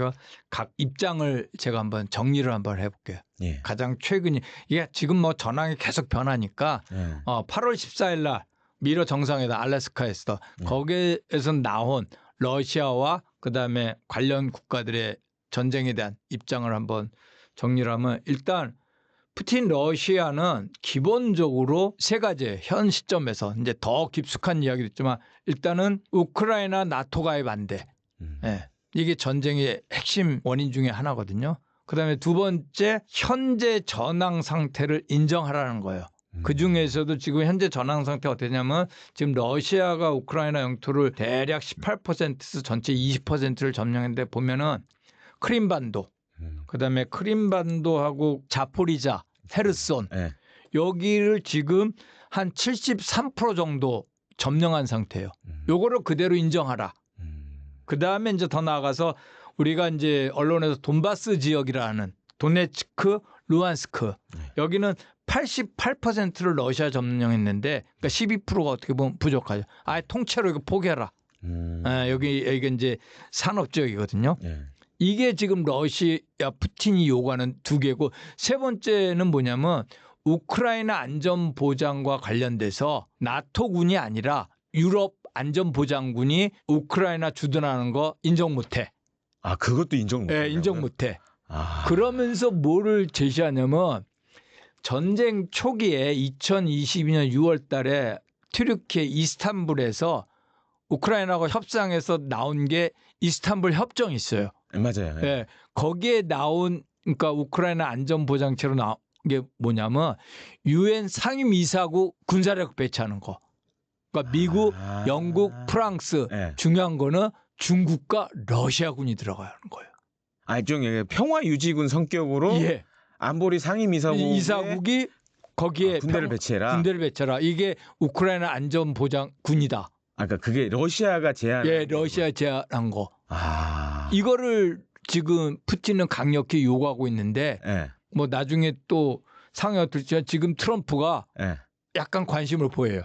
각 입장을 제가 한번 정리를 한번 해볼게요. 예. 가장 최근이 이게 지금 뭐 전황이 계속 변하니까 8월 14일 날 미러 정상회담 알래스카에서 거기에서 나온 러시아와 그다음에 관련 국가들의 전쟁에 대한 입장을 한번 정리를 하면 일단 푸틴 러시아는 기본적으로 세 가지 현 시점에서 이제 더 깊숙한 이야기도 있지만 일단은 우크라이나 나토 가입 반대. 예. 이게 전쟁의 핵심 원인 중에 하나거든요. 그다음에 두 번째 현재 전황 상태를 인정하라는 거예요. 그중에서도 지금 현재 전황 상태가 어떠냐면 지금 러시아가 우크라이나 영토를 대략 18%에서 전체 20%를 점령했는데 보면은 크림반도 그다음에 크림반도하고 자포리자, 헤르손 여기를 지금 한 73% 정도 점령한 상태예요. 요거를 그대로 인정하라. 그다음에 이제 더 나아가서 우리가 이제 언론에서 돈바스 지역이라는 도네츠크, 루안스크 여기는 88%를 러시아 점령했는데 그러니까 12%가 어떻게 보면 부족하죠. 아예 통째로 이거 포기해라. 여기 이제 산업 지역이거든요. 이게 지금 러시아 푸틴이 요구하는 두 개고 세 번째는 뭐냐면 우크라이나 안전보장과 관련돼서 나토군이 아니라 유럽 안전보장군이 우크라이나 주둔하는 거 인정 못해. 아, 그것도 인정 못해. 네, 인정 못해. 그러면서 뭐를 제시하냐면 전쟁 초기에 2022년 6월 달에 튀르키예 이스탄불에서 우크라이나가 협상에서 나온 게 이스탄불 협정이 있어요. 맞아요. 네, 거기에 나온 그러니까 우크라이나 안전보장체로 나온 게 뭐냐면 유엔 상임이사국 군사력 배치하는 거. 그러니까 미국, 영국, 프랑스 중요한 거는 중국과 러시아군이 들어가는 거예요. 일종의 평화 유지군 성격으로 안보리 상임이사국이 거기에 군대를 배치해라. 군대를 배치해라. 이게 우크라이나 안전보장군이다. 그러니까 그게 러시아가 제안. 예, 러시아 제안한 거. 아. 이거를 지금 푸틴은 강력히 요구하고 있는데 예. 뭐 나중에 또 상황이 어떨지 지금 트럼프가 예. 약간 관심을 보여요.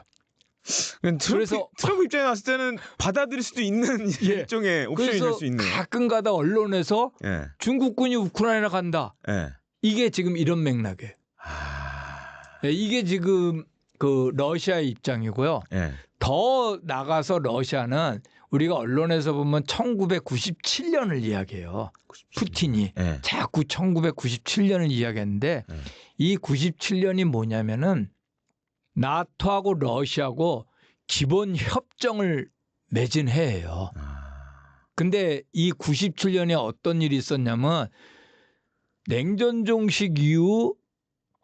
그래서 트럼프 입장에 봤을 때는 받아들일 수도 있는 예. 일종의 옵션이 될 그래서 수 있네요. 가끔가다 언론에서 예. 중국군이 우크라이나 간다. 예. 이게 지금 이런 맥락이에요. 예, 이게 지금 그 러시아의 입장이고요. 예. 더 나가서 러시아는 우리가 언론에서 보면 1997년을 이야기해요. 푸틴이 예. 자꾸 1997년을 이야기했는데 예. 이 97년이 뭐냐면은 나토하고 러시아하고 기본 협정을 맺은 해예요. 근데 이 97년에 어떤 일이 있었냐면 냉전 종식 이후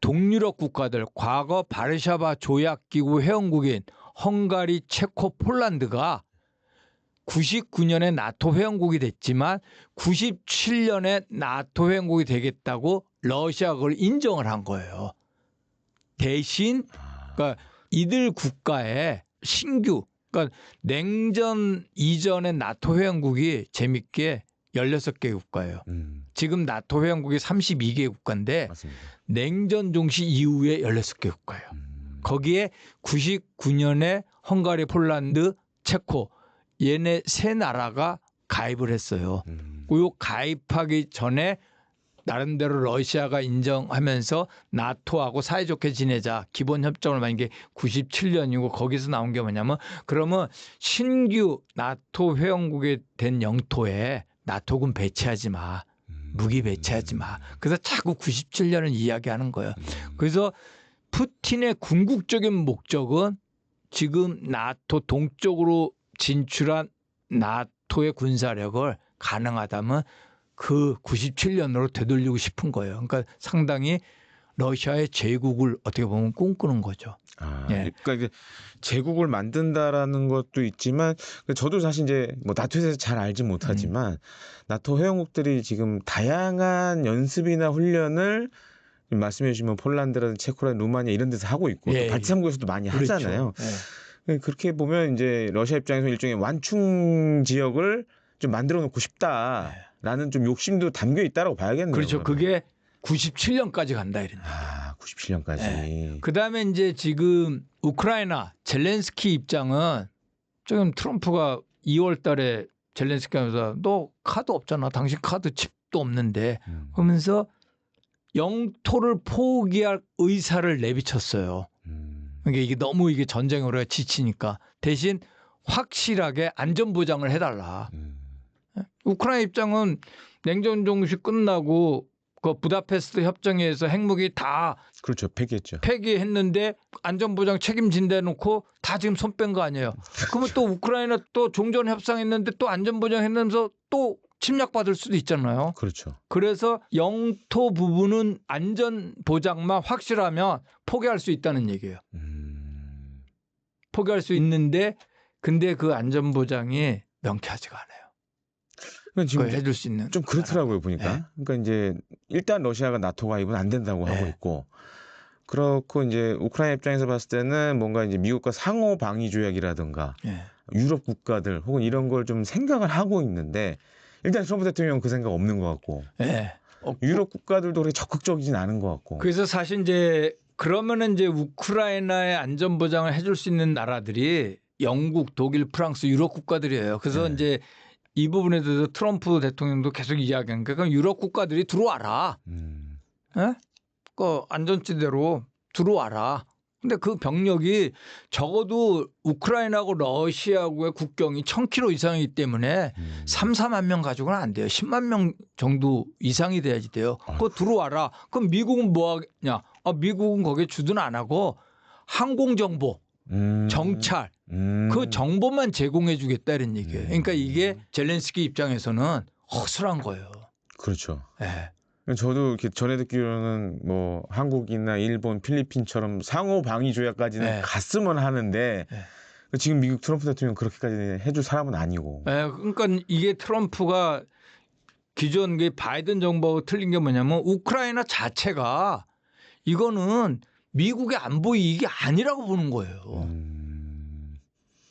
동유럽 국가들 과거 바르샤바 조약기구 회원국인 헝가리, 체코, 폴란드가 99년에 나토 회원국이 됐지만 97년에 나토 회원국이 되겠다고 러시아가 그걸 인정을 한 거예요. 대신 그러니까 이들 국가의 신규 그러니까 냉전 이전의 나토 회원국이 재밌게 16개 국가예요. 지금 나토 회원국이 32개 국가인데 맞습니다. 냉전 종식 이후에 16개 국가예요. 거기에 99년에 헝가리, 폴란드, 체코 얘네 세 나라가 가입을 했어요. 그 가입하기 전에 나름대로 러시아가 인정하면서 나토하고 사이좋게 지내자 기본 협정을 만든 게 97년이고 거기서 나온 게 뭐냐면 그러면 신규 나토 회원국이 된 영토에 나토군 배치하지 마. 무기 배치하지 마. 그래서 자꾸 97년을 이야기하는 거예요. 그래서 푸틴의 궁극적인 목적은 지금 나토 동쪽으로 진출한 나토의 군사력을 가능하다면 그 97년으로 되돌리고 싶은 거예요. 그러니까 상당히 러시아의 제국을 어떻게 보면 꿈꾸는 거죠. 예. 그러니까 이게 제국을 만든다라는 것도 있지만 저도 사실 이제 뭐 나토에서 잘 알지 못하지만 나토 회원국들이 지금 다양한 연습이나 훈련을 말씀해 주시면 폴란드라든지 체코라든지 루마니아 이런 데서 하고 있고 예, 또 발상국에서도 많이 그렇죠. 하잖아요. 예. 그렇게 보면 이제 러시아 입장에서 일종의 완충 지역을 좀 만들어 놓고 싶다라는 좀 욕심도 담겨 있다라고 봐야겠네요. 그렇죠. 그러면. 그게 97년까지 간다 이런. 97년까지. 네. 그다음에 이제 지금 우크라이나 젤렌스키 입장은 지금 트럼프가 2월 달에 젤렌스키 하면서 너 카드 없잖아. 당신 카드 칩도 없는데 하면서 영토를 포기할 의사를 내비쳤어요. 그러니까 이게 너무 이게 전쟁으로 지치니까 대신 확실하게 안전 보장을 해달라. 우크라이나 입장은 냉전 종식 끝나고 그 부다페스트 협정에서 핵무기 다 그렇죠. 폐기했죠. 폐기했는데 안전보장 책임진다 놓고 다 지금 손 뺀 거 아니에요. 그러면 또 우크라이나 또 종전 협상했는데 또 안전보장 했는데서 또 침략받을 수도 있잖아요. 그렇죠. 그래서 영토 부분은 안전보장만 확실하면 포기할 수 있다는 얘기예요. 포기할 수 있는데 근데 그 안전보장이 명쾌하지가 않아요. 지금 해줄 수 있는 좀 그렇더라고요 보니까. 네. 그러니까 이제 일단 러시아가 나토 가입은 안 된다고 하고 있고, 그렇고 이제 우크라이나 입장에서 봤을 때는 뭔가 이제 미국과 상호 방위 조약이라든가 유럽 국가들 혹은 이런 걸 좀 생각을 하고 있는데 일단 트럼프 대통령은 그 생각 없는 것 같고, 유럽 국가들도 그렇게 적극적이진 않은 것 같고. 그래서 사실 이제 그러면은 이제 우크라이나의 안전 보장을 해줄 수 있는 나라들이 영국, 독일, 프랑스, 유럽 국가들이에요. 그래서 이제 이 부분에 대해서 트럼프 대통령도 계속 이야기한 게 그럼 유럽 국가들이 들어와라. 그 안전지대로 들어와라. 근데 그 병력이 적어도 우크라이나하고 러시아하고의 국경이 1000km 이상이기 때문에 3, 4만 명 가지고는 안 돼요. 10만 명 정도 이상이 돼야지 돼요. 그거 들어와라. 그럼 미국은 뭐 하냐? 미국은 거기에 주둔 안 하고 항공정보, 정찰, 그 정보만 제공해 주겠다 이런 얘기예요. 그러니까 이게 젤렌스키 입장에서는 허술한 거예요. 그렇죠. 네. 저도 이렇게 전에 듣기로는 뭐 한국이나 일본, 필리핀처럼 상호 방위 조약까지는 갔으면 하는데 지금 미국 트럼프 대통령 그렇게까지 해줄 사람은 아니고. 그러니까 이게 트럼프가 기존 게 바이든 정부하고 틀린 게 뭐냐면 우크라이나 자체가 이거는 미국의 안보 이익이 아니라고 보는 거예요.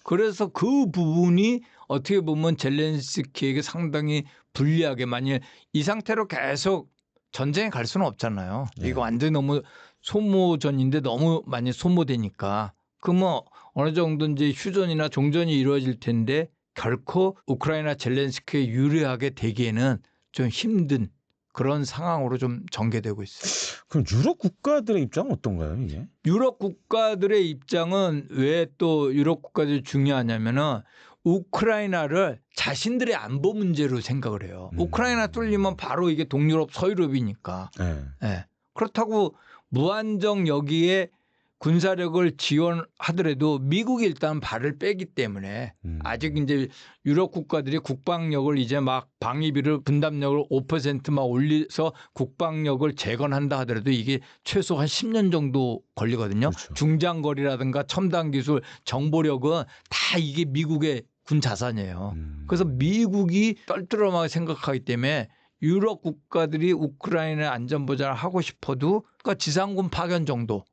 그래서 그 부분이 어떻게 보면 젤렌스키에게 상당히 불리하게 만일 이 상태로 계속 전쟁에 갈 수는 없잖아요. 네. 이거 완전히 너무 소모전인데 너무 많이 소모되니까 그러면 어느 정도 이제 휴전이나 종전이 이루어질 텐데 결코 우크라이나 젤렌스키에 유리하게 되기에는 좀 힘든 그런 상황으로 좀 전개되고 있어요. 그럼 유럽 국가들의 입장은 어떤가요, 이게? 유럽 국가들의 입장은 왜 또 유럽 국가들이 중요하냐면은 우크라이나를 자신들의 안보 문제로 생각을 해요. 우크라이나 뚫리면 바로 이게 동유럽, 서유럽이니까. 네. 예. 그렇다고 무한정 여기에 군사력을 지원하더라도 미국이 일단 발을 빼기 때문에 아직 이제 유럽 국가들이 국방력을 이제 막 방위비를 분담력을 5%만 올려서 국방력을 재건한다 하더라도 이게 최소 한 10년 정도 걸리거든요. 그렇죠. 중장거리라든가 첨단 기술, 정보력은 다 이게 미국의 군 자산이에요. 그래서 미국이 떨떠름하게 생각하기 때문에 유럽 국가들이 우크라이나 안전 보장을 하고 싶어도 그러니까 지상군 파견 정도.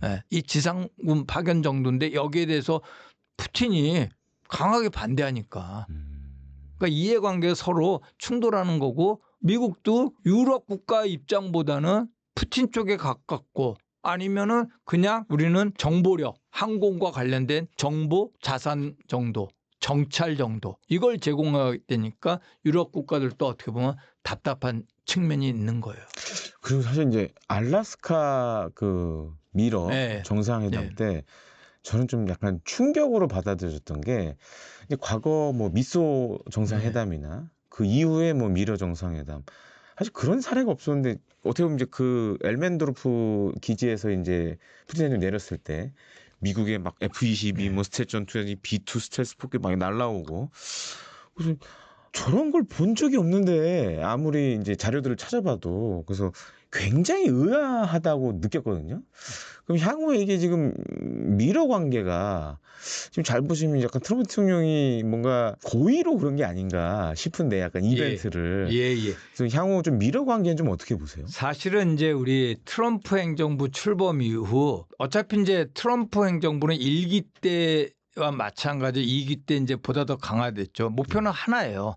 예, 이 지상군 파견 정도인데 여기에 대해서 푸틴이 강하게 반대하니까 그러니까 이해관계가 서로 충돌하는 거고 미국도 유럽 국가 입장보다는 푸틴 쪽에 가깝고 아니면은 그냥 우리는 정보력, 항공과 관련된 정보 자산 정도, 정찰 정도 이걸 제공하게 되니까 유럽 국가들도 어떻게 보면 답답한 측면이 있는 거예요. 그리고 사실 이제 알래스카 그 미러 네. 정상회담 네. 때 저는 좀 약간 충격으로 받아들였던 게 이제 과거 뭐 미소 정상회담이나 그 이후에 뭐 미러 정상회담 사실 그런 사례가 없었는데 어떻게 보면 이제 그 엘멘도르프 기지에서 이제 푸틴 대통령이 내렸을 때 미국의 막 F-22 뭐 스텔스 전투기 B-2 스텔스 폭기 막 날라오고 그래서 저런 걸 본 적이 없는데 아무리 이제 자료들을 찾아봐도 그래서 굉장히 의아하다고 느꼈거든요. 그럼 향후에 이게 지금 미러 관계가 지금 잘 보시면 약간 트럼프 대통령이 뭔가 고의로 그런 게 아닌가 싶은데 약간 이벤트를. 예. 그래서 향후 좀 미러 관계는 좀 어떻게 보세요? 사실은 이제 우리 트럼프 행정부 출범 이후 어차피 이제 트럼프 행정부는 1기 때와 마찬가지 2기 때 이제 보다 더 강화됐죠. 목표는 하나예요.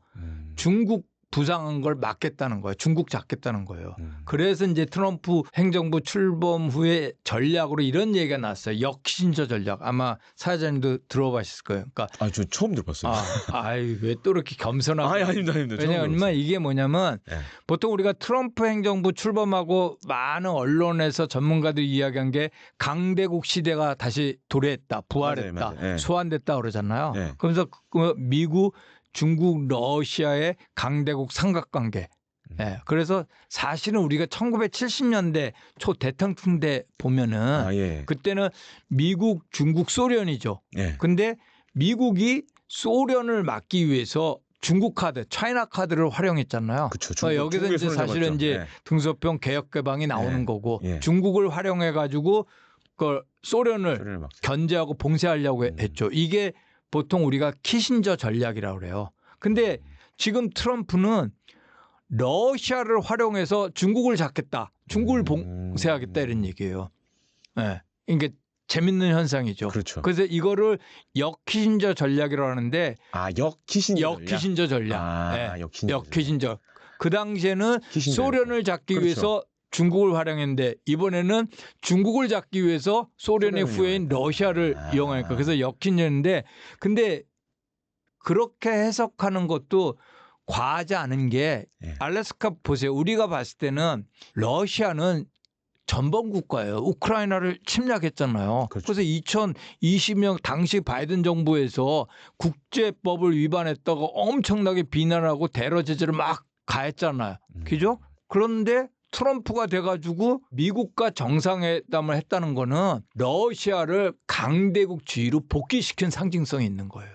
중국 부상한 걸 막겠다는 거예요. 중국 잡겠다는 거예요. 그래서 이제 트럼프 행정부 출범 후에 전략으로 이런 얘기가 나왔어요. 역신저 전략. 아마 사회자님도 들어보셨을 거예요. 그러니까 저 처음 들어봤어요. 왜 또 이렇게 겸손하고. 아닙니다. 왜냐하면 이게 뭐냐면 네. 보통 우리가 트럼프 행정부 출범하고 많은 언론에서 전문가들이 이야기한 게 강대국 시대가 다시 도래했다, 부활했다, 맞아요. 네. 소환됐다 그러잖아요. 네. 그러면서 미국, 중국, 러시아의 강대국 삼각관계. 예. 그래서 사실은 우리가 1970년대 초 대통령 때 보면은 예. 그때는 미국, 중국, 소련이죠. 예. 근데 미국이 소련을 막기 위해서 중국 카드, 차이나 카드를 활용했잖아요. 그렇죠. 여기서 이제 사실은 이제 등소평 개혁 개방이 나오는 거고 중국을 활용해 가지고 그걸 소련을 견제하고 봉쇄하려고 했죠. 이게 보통 우리가 키신저 전략이라고 그래요. 근데 지금 트럼프는 러시아를 활용해서 중국을 잡겠다. 중국을 봉쇄하겠다 이런 얘기예요. 예. 이게 재밌는 현상이죠. 그렇죠. 그래서 이거를 역키신저 전략이라고 하는데 역키신저 전략. 역키신저. 그 당시에는 소련을 잡기 위해서 중국을 활용했는데 이번에는 중국을 잡기 위해서 소련의 후예인 러시아를 이용하니까 그래서 역키신저인데 근데 그렇게 해석하는 것도 과하지 않은 게 알래스카 보세요. 우리가 봤을 때는 러시아는 전범 국가예요. 우크라이나를 침략했잖아요. 그래서 2020년 당시 바이든 정부에서 국제법을 위반했다고 엄청나게 비난하고 테러 제재를 막 가했잖아요. 그죠? 그런데 트럼프가 돼가지고 미국과 정상회담을 했다는 거는 러시아를 강대국 지위로 복귀시킨 상징성이 있는 거예요.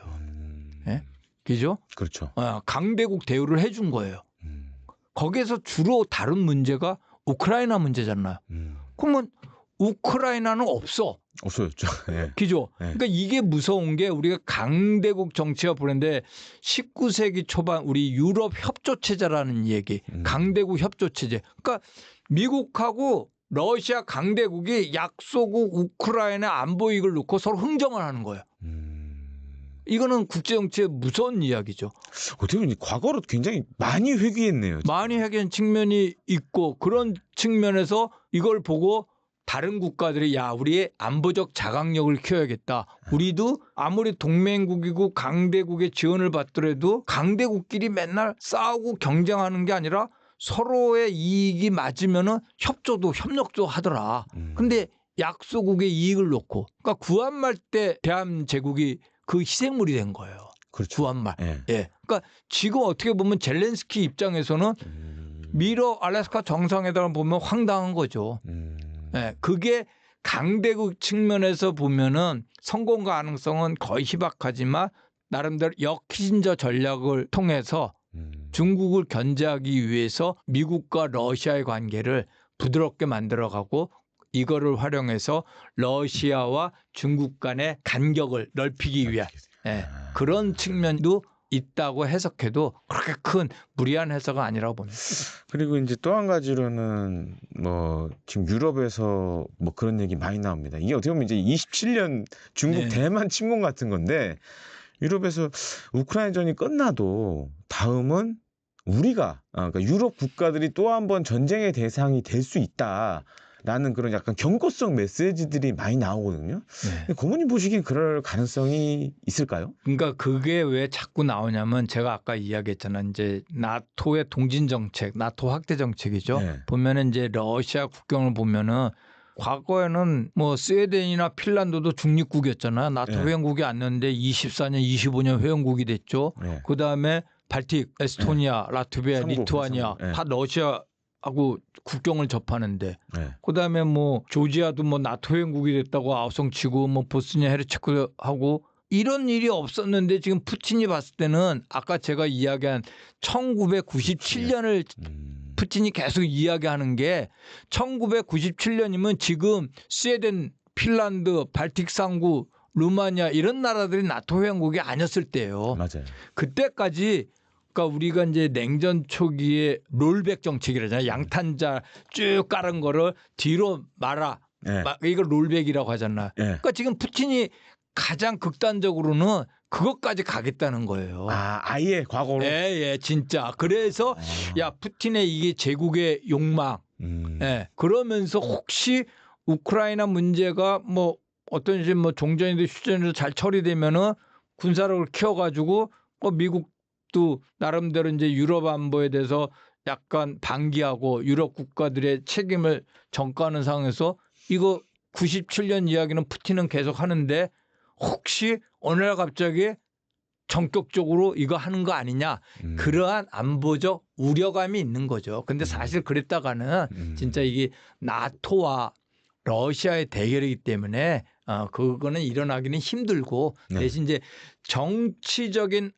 네? 그죠? 그렇죠. 강대국 대우를 해준 거예요. 거기에서 주로 다룬 문제가 우크라이나 문제잖아요. 그러면 우크라이나는 없어졌죠. 네. 그죠? 그러니까 이게 무서운 게 우리가 강대국 정치가 보는데 19세기 초반 우리 유럽 협조체제라는 얘기, 강대국 협조체제. 그러니까 미국하고 러시아 강대국이 약소국 우크라이나 안보 이익을 놓고 서로 흥정을 하는 거예요. 이거는 국제정치의 무서운 이야기죠. 어떻게 보면 과거로 굉장히 많이 회귀했네요. 진짜. 많이 해결한 측면이 있고 그런 측면에서 이걸 보고 다른 국가들이 야 우리의 안보적 자각력을 키워야겠다. 우리도 아무리 동맹국이고 강대국의 지원을 받더라도 강대국끼리 맨날 싸우고 경쟁하는 게 아니라 서로의 이익이 맞으면은 협력도 하더라. 근데 약소국의 이익을 놓고 그러니까 구한말 때 대한제국이 그 희생물이 된 거예요. 그렇죠. 구한말. 예. 예. 그러니까 지금 어떻게 보면 젤렌스키 입장에서는 미러 알래스카 정상회담을 보면 황당한 거죠. 예. 그게 강대국 측면에서 보면은 성공 가능성은 거의 희박하지만 나름대로 역키신저 전략을 통해서 중국을 견제하기 위해서 미국과 러시아의 관계를 부드럽게 만들어가고 이거를 활용해서 러시아와 중국 간의 간격을 넓히기 위한 그런 측면도 있다고 해석해도 그렇게 큰 무리한 해석은 아니라고 봅니다. 그리고 이제 또 한 가지로는 뭐 지금 유럽에서 뭐 그런 얘기 많이 나옵니다. 이게 어떻게 보면 이제 27년 중국 네. 대만 침공 같은 건데 유럽에서 우크라이나전이 끝나도 다음은 우리가 그러니까 유럽 국가들이 또 한 번 전쟁의 대상이 될 수 있다라는 그런 약간 경고성 메시지들이 많이 나오거든요. 네. 고모님 보시기엔 그럴 가능성이 있을까요? 그러니까 그게 왜 자꾸 나오냐면 제가 아까 이야기했잖아요. 이제 나토의 동진 정책, 나토 확대 정책이죠. 네. 보면은 이제 러시아 국경을 보면은 과거에는 뭐 스웨덴이나 핀란드도 중립국이었잖아요. 나토 네. 회원국이 아니었는데 24년, 25년 회원국이 됐죠. 네. 그 다음에 발틱, 에스토니아, 라트비아, 삼국, 리투아니아 삼국. 네. 다 러시아하고 국경을 접하는데 네. 그다음에 뭐 조지아도 뭐 나토 회원국이 됐다고 아우성치고 뭐 보스니아 헤르체고하고 이런 일이 없었는데 지금 푸틴이 봤을 때는 아까 제가 이야기한 1997년을 푸틴이 계속 이야기하는 게 1997년이면 지금 스웨덴, 핀란드, 발틱 상국, 루마니아 이런 나라들이 나토 회원국이 아니었을 때예요. 맞아요. 그때까지 그러니까 우리가 이제 냉전 초기에 롤백 정책이라잖아요. 양탄자 쭉 깔은 거를 뒤로 말아. 네. 이걸 롤백이라고 하잖아요. 네. 그러니까 지금 푸틴이 가장 극단적으로는 그것까지 가겠다는 거예요. 아예 과거로. 예, 진짜. 그래서 야 푸틴의 이게 제국의 욕망. 예. 그러면서 혹시 우크라이나 문제가 뭐 어떤 식의 뭐 종전이든 휴전이든 잘 처리되면은 군사력을 키워가지고 미국도 나름대로 이제 유럽 안보에 대해서 약간 방기하고 유럽 국가들의 책임을 전가하는 상황에서 이거 97년 이야기는 푸틴은 계속 하는데 혹시 어느 날 갑자기 전격적으로 이거 하는 거 아니냐 그러한 안보적 우려감이 있는 거죠. 근데 사실 그랬다가는 진짜 이게 나토와 러시아의 대결이기 때문에 그거는 일어나기는 힘들고 네. 대신 이제 정치적인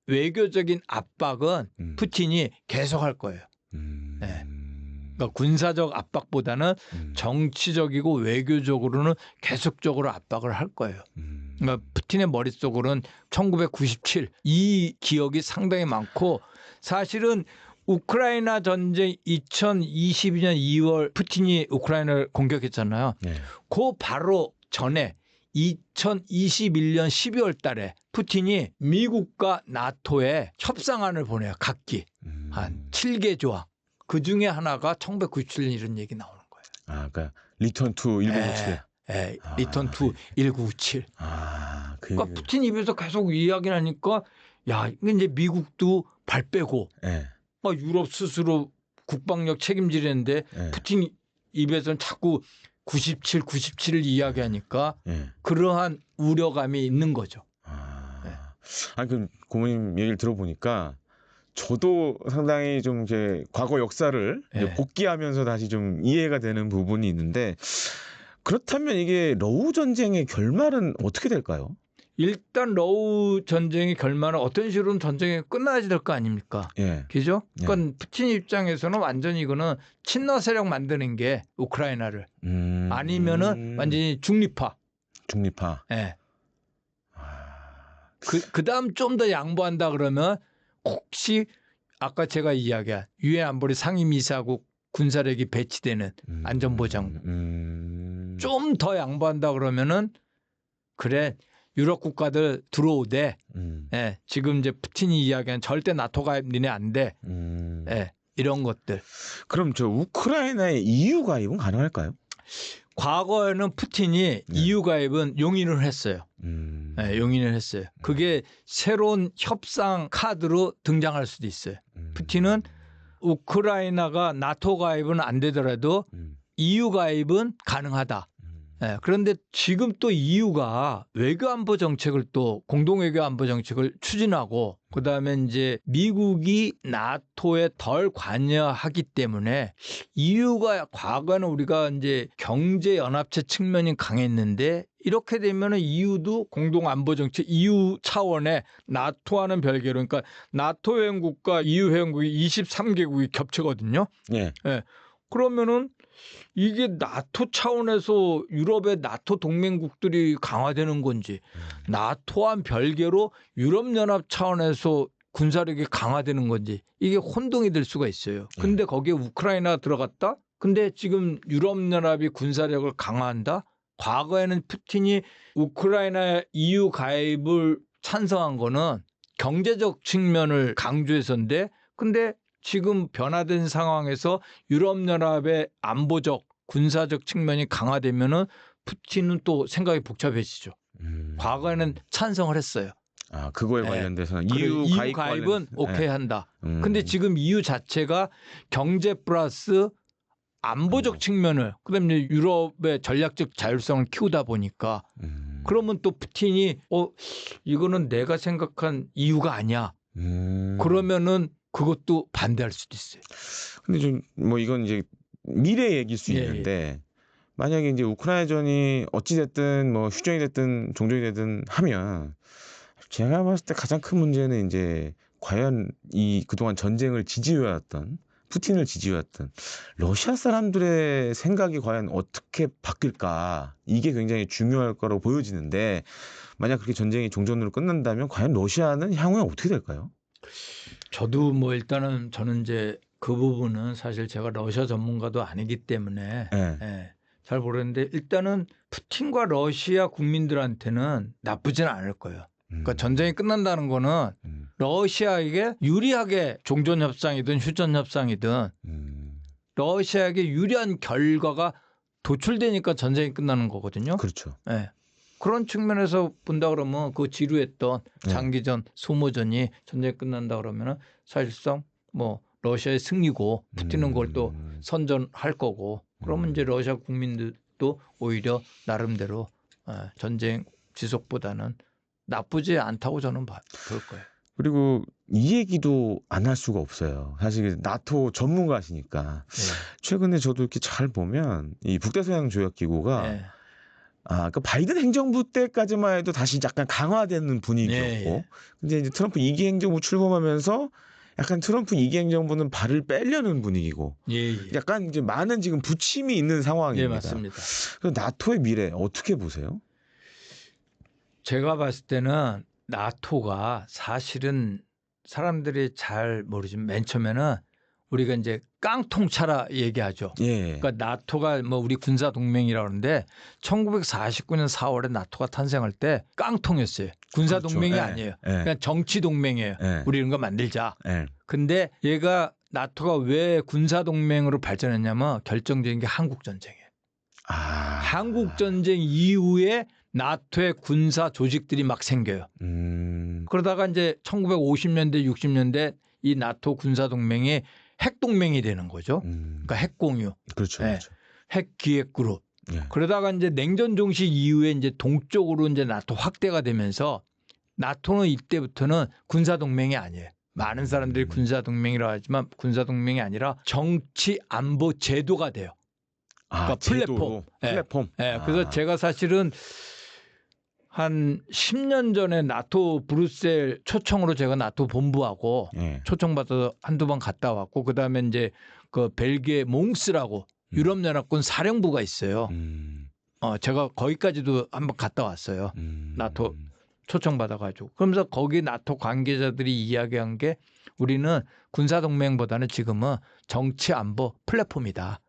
외교적인 압박은 푸틴이 계속할 거예요. 네. 그러니까 군사적 압박보다는 정치적이고 외교적으로는 계속적으로 압박을 할 거예요. 그러니까 푸틴의 머릿속으로는 1997 이 기억이 상당히 많고 사실은 우크라이나 전쟁 2022년 2월 푸틴이 우크라이나를 공격했잖아요. 네. 그 바로 전에 2021년 12월 달에 푸틴이 미국과 나토에 협상안을 보내요. 각기 한 7개 조항. 그중에 하나가 1997년 이런 얘기 나오는 거예요. 그러니까 리턴 투 1997. 리턴 투 1997. 그러니까 푸틴 입에서 계속 이야기를 하니까 야, 이게 이제 미국도 발 빼고 유럽 스스로 국방력 책임지려는데 푸틴 입에서는 자꾸 97을 이야기하니까 그러한 우려감이 있는 거죠. 그럼 고모님 얘기를 들어보니까 저도 상당히 좀 이제 과거 역사를 이제 복귀하면서 다시 좀 이해가 되는 부분이 있는데 그렇다면 이게 러우 전쟁의 결말은 어떻게 될까요? 일단 러우 전쟁의 결말은 어떤 식으로는 전쟁이 끝나야 될 거 아닙니까? 그죠? 그러니까 푸틴 입장에서는 완전히 이거는 친러 세력 만드는 게 우크라이나를 아니면은 완전히 중립화. 예. 그다음 좀 더 양보한다 그러면 혹시 아까 제가 이야기한 유엔 안보리 상임이사국 군사력이 배치되는 안전보장. 좀 더 양보한다 그러면은 그래 유럽 국가들 들어오되 예, 지금 이제 푸틴이 이야기한 절대 나토 가입 니네 안 돼. 예, 이런 것들. 그럼 저 우크라이나의 EU 가입은 가능할까요? 과거에는 푸틴이 EU 가입은 용인을 했어요. 예, 용인을 했어요. 그게 새로운 협상 카드로 등장할 수도 있어요. 푸틴은 우크라이나가 나토 가입은 안 되더라도 EU 가입은 가능하다. 예, 그런데 지금 또 EU가 외교안보 정책을 또 공동외교안보 정책을 추진하고 그다음에 이제 미국이 나토에 덜 관여하기 때문에 EU가 과거에는 우리가 이제 경제 연합체 측면이 강했는데 이렇게 되면은 EU도 공동안보 정책 EU 차원의 나토와는 별개로 그러니까 나토 회원국과 EU 회원국이 23개국이 겹치거든요. 예. 예. 그러면은 이게 나토 차원에서 유럽의 나토 동맹국들이 강화되는 건지 나토와 별개로 유럽연합 차원에서 군사력이 강화되는 건지 이게 혼동이 될 수가 있어요. 근데 거기에 우크라이나가 들어갔다? 근데 지금 유럽연합이 군사력을 강화한다? 과거에는 푸틴이 우크라이나 EU 가입을 찬성한 거는 경제적 측면을 강조해서인데 근데 지금 변화된 상황에서 유럽연합의 안보적, 군사적 측면이 강화되면은 푸틴은 또 생각이 복잡해지죠. 과거에는 찬성을 했어요. 아, 그거에 네. 관련돼서는 그래, EU EU 가입 가입은 오케이 한다. 근데 지금 EU 자체가 경제 플러스 안보적 측면을 그다음에 유럽의 전략적 자율성을 키우다 보니까 그러면 또 푸틴이 이거는 내가 생각한 EU가 아니야. 그러면은 그것도 반대할 수도 있어요. 근데 좀 뭐 이건 이제 미래 얘기일 수 예, 있는데 만약에 이제 우크라이나전이 어찌 됐든 뭐 휴전이 됐든 종전이 되든 하면 제가 봤을 때 가장 큰 문제는 이제 과연 이 그동안 전쟁을 지지해왔던 푸틴을 지지해왔던 러시아 사람들의 생각이 과연 어떻게 바뀔까 이게 굉장히 중요할 거라고 보여지는데 만약 그렇게 전쟁이 종전으로 끝난다면 과연 러시아는 향후에 어떻게 될까요? 저도 뭐 일단은 저는 이제 그 부분은 사실 제가 러시아 전문가도 아니기 때문에 네. 예, 잘 모르는데 일단은 푸틴과 러시아 국민들한테는 나쁘지는 않을 거예요. 그러니까 전쟁이 끝난다는 거는 러시아에게 유리하게 종전협상이든 휴전협상이든 러시아에게 유리한 결과가 도출되니까 전쟁이 끝나는 거거든요. 그렇죠. 예. 그런 측면에서 본다 그러면 그 지루했던 장기전, 소모전이 전쟁이 끝난다 그러면은 사실상 뭐 러시아의 승리고 푸틴은 그걸 또 선전할 거고 그러면 이제 러시아 국민들도 오히려 나름대로 전쟁 지속보다는 나쁘지 않다고 저는 볼 거예요. 그리고 이 얘기도 안 할 수가 없어요. 사실 나토 전문가시니까 최근에 저도 이렇게 잘 보면 이 북대서양 조약기구가 그 바이든 행정부 때까지만 해도 다시 약간 강화되는 분위기였고 근데 이제 트럼프 2기 행정부 출범하면서 약간 트럼프 2기 행정부는 발을 빼려는 분위기고 약간 이제 많은 지금 부침이 있는 상황입니다. 네, 맞습니다. 그래서 나토의 미래 어떻게 보세요? 제가 봤을 때는 나토가 사실은 사람들이 잘 모르지만 맨 처음에는 우리가 이제 깡통차라 얘기하죠. 그러니까 나토가 뭐 우리 군사 동맹이라고 하는데 1949년 4월에 나토가 탄생할 때 깡통이었어요. 군사 동맹이 아니에요. 그냥 정치 동맹이에요. 우리 이런 거 만들자. 근데 얘가 나토가 왜 군사 동맹으로 발전했냐면 결정적인 게 한국 전쟁이에요. 한국 전쟁 이후에 나토의 군사 조직들이 막 생겨요. 그러다가 이제 1950년대, 60년대 이 나토 군사 동맹이 핵 동맹이 되는 거죠. 그러니까 핵 공유, 그렇죠, 그렇죠. 핵 기획 그룹. 그러다가 이제 냉전 종식 이후에 이제 동쪽으로 이제 나토 확대가 되면서 나토는 이때부터는 군사 동맹이 아니에요. 많은 사람들이 군사 동맹이라고 하지만 군사 동맹이 아니라 정치 안보 제도가 돼요. 그러니까 플랫폼. 플랫폼. 그래서 제가 사실은 한 10년 전에 나토 브뤼셀 초청으로 제가 나토 본부하고 초청받아서 한두 번 갔다 왔고 그다음에 이제 그 벨기에 몽스라고 유럽연합군 사령부가 있어요. 제가 거기까지도 한번 갔다 왔어요. 나토 초청받아가지고. 그러면서 거기 나토 관계자들이 이야기한 게 우리는 군사 동맹보다는 지금은 정치 안보 플랫폼이다.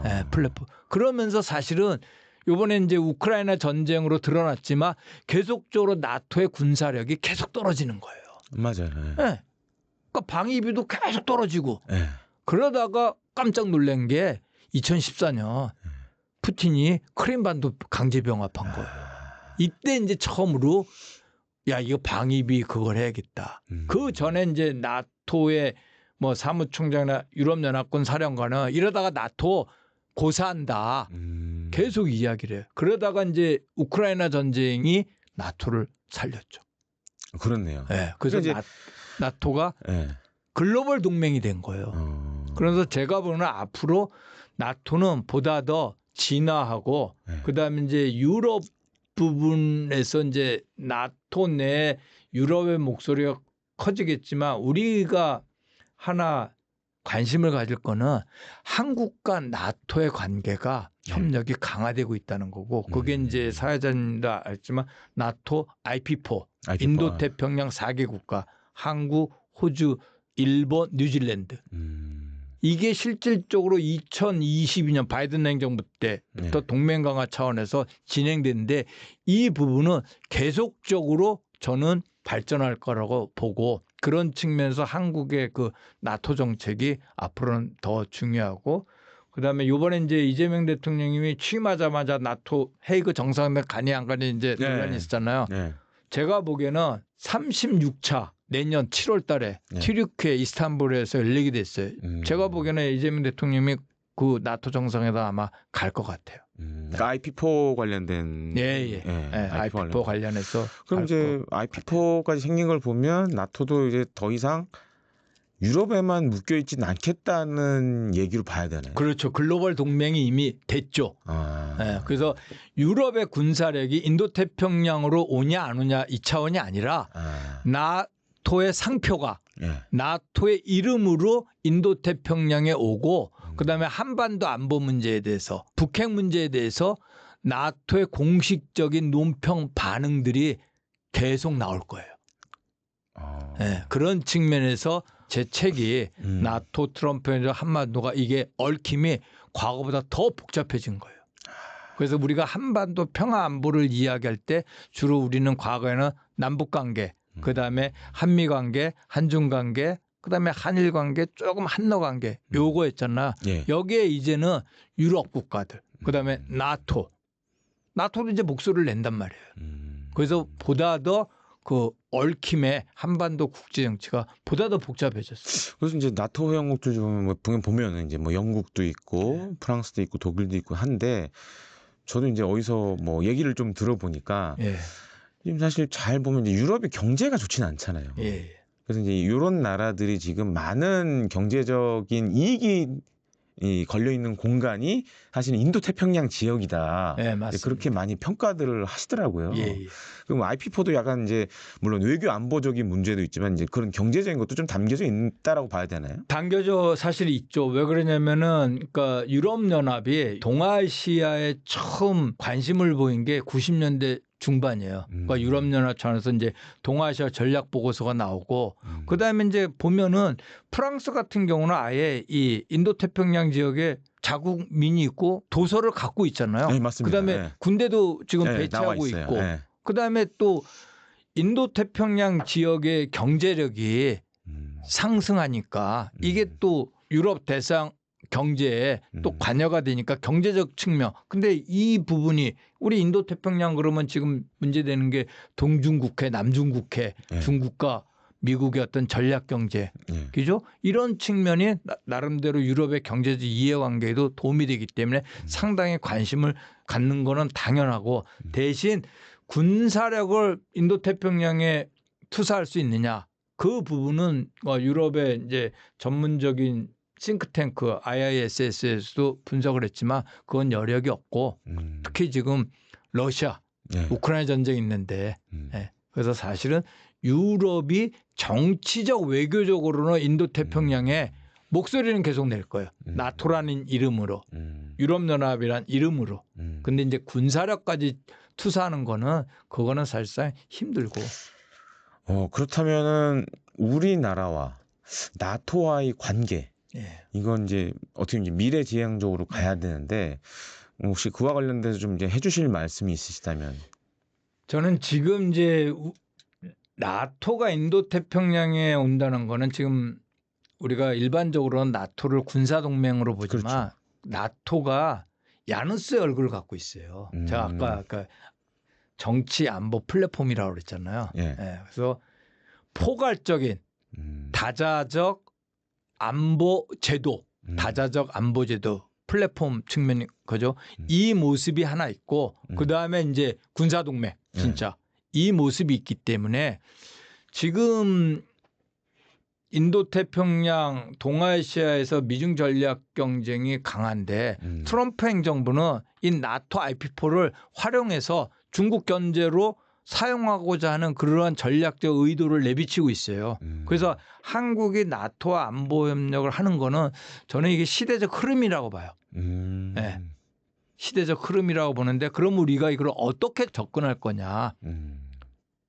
예, 플랫폼. 그러면서 사실은 이번에 이제 우크라이나 전쟁으로 드러났지만 계속적으로 나토의 군사력이 계속 떨어지는 거예요. 맞아요. 예. 예. 그러니까 방위비도 계속 떨어지고 예. 그러다가 깜짝 놀란 게 2014년 푸틴이 크림반도 강제 병합한 거예요. 이때 이제 처음으로 야 이거 방위비 그걸 해야겠다. 그 전에 이제 나토의 뭐 사무총장이나 유럽연합군 사령관은 이러다가 나토 고사한다. 계속 이야기를 해요. 그러다가 이제 우크라이나 전쟁이 나토를 살렸죠. 그렇네요. 네, 그래서 그러니까 나토가 예. 글로벌 동맹이 된 거예요. 그래서 제가 보는 앞으로 나토는 보다 더 진화하고 네. 그다음에 이제 유럽 부분에서 이제 나토 내 유럽의 목소리가 커지겠지만 우리가 하나 관심을 가질 거는 한국과 나토의 관계가 협력이 강화되고 있다는 거고 그게 이제 사회자님도 알지만 나토 IP4 인도태평양 4개 국가 한국, 호주, 일본, 뉴질랜드 이게 실질적으로 2022년 바이든 행정부 때부터 동맹 강화 차원에서 진행됐는데 이 부분은 계속적으로 저는 발전할 거라고 보고 그런 측면에서 한국의 그 나토 정책이 앞으로는 더 중요하고 그다음에 이번에 이제 이재명 대통령님이 취임하자마자 나토 헤이그 정상회담 가니 안 가니 이제 논란이 있었잖아요. 제가 보기에는 36차 내년 7월 달에 튀르키예 이스탄불에서 열리게 됐어요. 제가 보기에는 이재명 대통령이 그 나토 정상회담 아마 갈 것 같아요. 그러니까 IP4 관련된 IP4 관련해서 그럼 이제 IP4까지 생긴 걸 보면 나토도 이제 더 이상 유럽에만 묶여 있지는 않겠다는 얘기로 봐야 되나요? 그렇죠. 글로벌 동맹이 이미 됐죠. 그래서 유럽의 군사력이 인도태평양으로 오냐 안 오냐 이 차원이 아니라 나토의 상표가 나토의 이름으로 인도태평양에 오고 그다음에 한반도 안보 문제에 대해서 북핵 문제에 대해서 나토의 공식적인 논평 반응들이 계속 나올 거예요. 그런 측면에서 제 책이 나토 트럼프의 한반도가 이게 얽힘이 과거보다 더 복잡해진 거예요. 그래서 우리가 한반도 평화 안보를 이야기할 때 주로 우리는 과거에는 남북 관계, 그다음에 한미 관계, 한중 관계, 그다음에 한일 관계, 조금 한러 관계 요거였잖아. 여기에 이제는 유럽 국가들, 그다음에 나토도 이제 목소리를 낸단 말이에요. 그래서 보다 더 그 얽힘의 한반도 국제 정치가 보다 더 복잡해졌어요. 그래서 이제 나토 회원국들 좀 보면은 이제 뭐 영국도 있고 프랑스도 있고 독일도 있고 한데 저도 이제 어디서 뭐 얘기를 좀 들어보니까 지금 사실 잘 보면 이제 유럽의 경제가 좋지는 않잖아요. 그래서 이제 이런 나라들이 지금 많은 경제적인 이익이 걸려 있는 공간이 사실은 인도 태평양 지역이다. 그렇게 많이 평가들을 하시더라고요. 그럼 IP4도 약간 이제 물론 외교 안보적인 문제도 있지만 이제 그런 경제적인 것도 좀 담겨져 있다라고 봐야 되나요? 담겨져 사실 있죠. 왜 그러냐면은 그러니까 유럽 연합이 동아시아에 처음 관심을 보인 게 90년대 중반이에요. 그러니까 유럽연합 차원에서 이제 동아시아 전략 보고서가 나오고 그다음에 이제 보면은 프랑스 같은 경우는 아예 이 인도태평양 지역에 자국민이 있고 도서를 갖고 있잖아요. 맞습니다. 그다음에 군대도 지금 배치하고 있고 그다음에 또 인도태평양 지역의 경제력이 상승하니까 이게 또 유럽 대상 경제에 또 관여가 되니까 경제적 측면. 근데 이 부분이 우리 인도태평양 그러면 지금 문제되는 게 동중국해, 남중국해, 중국과 미국의 어떤 전략 경제. 그죠? 이런 측면이 나름대로 유럽의 경제적 이해관계에도 도움이 되기 때문에 상당히 관심을 갖는 거는 당연하고 대신 군사력을 인도태평양에 투사할 수 있느냐. 그 부분은 유럽의 이제 전문적인 싱크탱크 IISS에서도 분석을 했지만 그건 여력이 없고 특히 지금 러시아, 우크라이나 전쟁이 있는데 그래서 사실은 유럽이 정치적 외교적으로는 인도태평양에 목소리는 계속 낼 거예요. 나토라는 이름으로 유럽연합이란 이름으로. 근데 이제 군사력까지 투사하는 거는 그거는 사실상 힘들고. 그렇다면은 우리나라와 나토와의 관계 예. 이건 이제 어떻게 이제 미래지향적으로 가야 되는데 혹시 그와 관련돼서 좀 이제 해주실 말씀이 있으시다면. 저는 지금 이제 나토가 인도 태평양에 온다는 거는 지금 우리가 일반적으로는 나토를 군사 동맹으로 보지만 그렇죠. 나토가 야누스의 얼굴을 갖고 있어요. 제가 아까 정치 안보 플랫폼이라고 그랬잖아요. 예. 예, 그래서 포괄적인 음. 다자적 안보 제도, 다자적 안보 제도 플랫폼 측면인 거죠. 이 모습이 하나 있고 그 다음에 이제 군사 동맹 진짜 이 모습이 있기 때문에 지금 인도 태평양 동아시아에서 미중 전략 경쟁이 강한데 트럼프 행정부는 이 나토 IP4를 활용해서 중국 견제로 사용하고자 하는 그러한 전략적 의도를 내비치고 있어요. 그래서 한국이 나토와 안보 협력을 하는 거는 저는 이게 시대적 흐름이라고 봐요. 네. 시대적 흐름이라고 보는데 그럼 우리가 이걸 어떻게 접근할 거냐.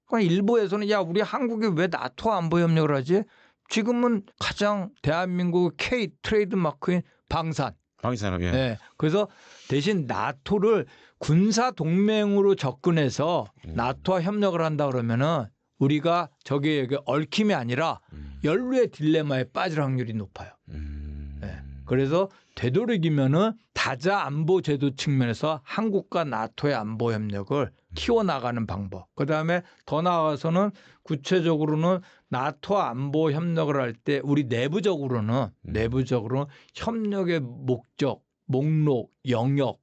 그러니까 일부에서는 야 우리 한국이 왜 나토 안보 협력을 하지? 지금은 가장 대한민국 K 트레이드 마크인 방산. 방위산업. 예. 네. 그래서 대신 나토를 군사 동맹으로 접근해서 나토와 협력을 한다 그러면은 우리가 저게 얽힘이 아니라 연루의 딜레마에 빠질 확률이 높아요. 네. 그래서 되도록이면은 다자 안보 제도 측면에서 한국과 나토의 안보 협력을 키워나가는 방법. 그다음에 더 나아가서는 구체적으로는 나토와 안보 협력을 할 때 우리 내부적으로는 협력의 목적, 목록, 영역,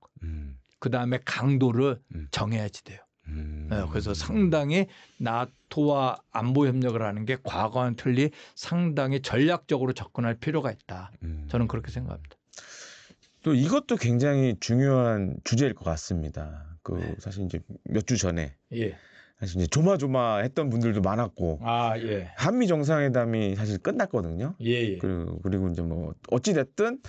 그다음에 강도를 정해야지 돼요. 네, 그래서 상당히 나토와 안보 협력을 하는 게 과거와는 틀리 상당히 전략적으로 접근할 필요가 있다. 저는 그렇게 생각합니다. 또 이것도 굉장히 중요한 주제일 것 같습니다. 사실 이제 몇 주 전에 예. 사실 이제 조마조마했던 분들도 많았고 예. 한미 정상회담이 사실 끝났거든요. 예. 그리고 이제 뭐 어찌 됐든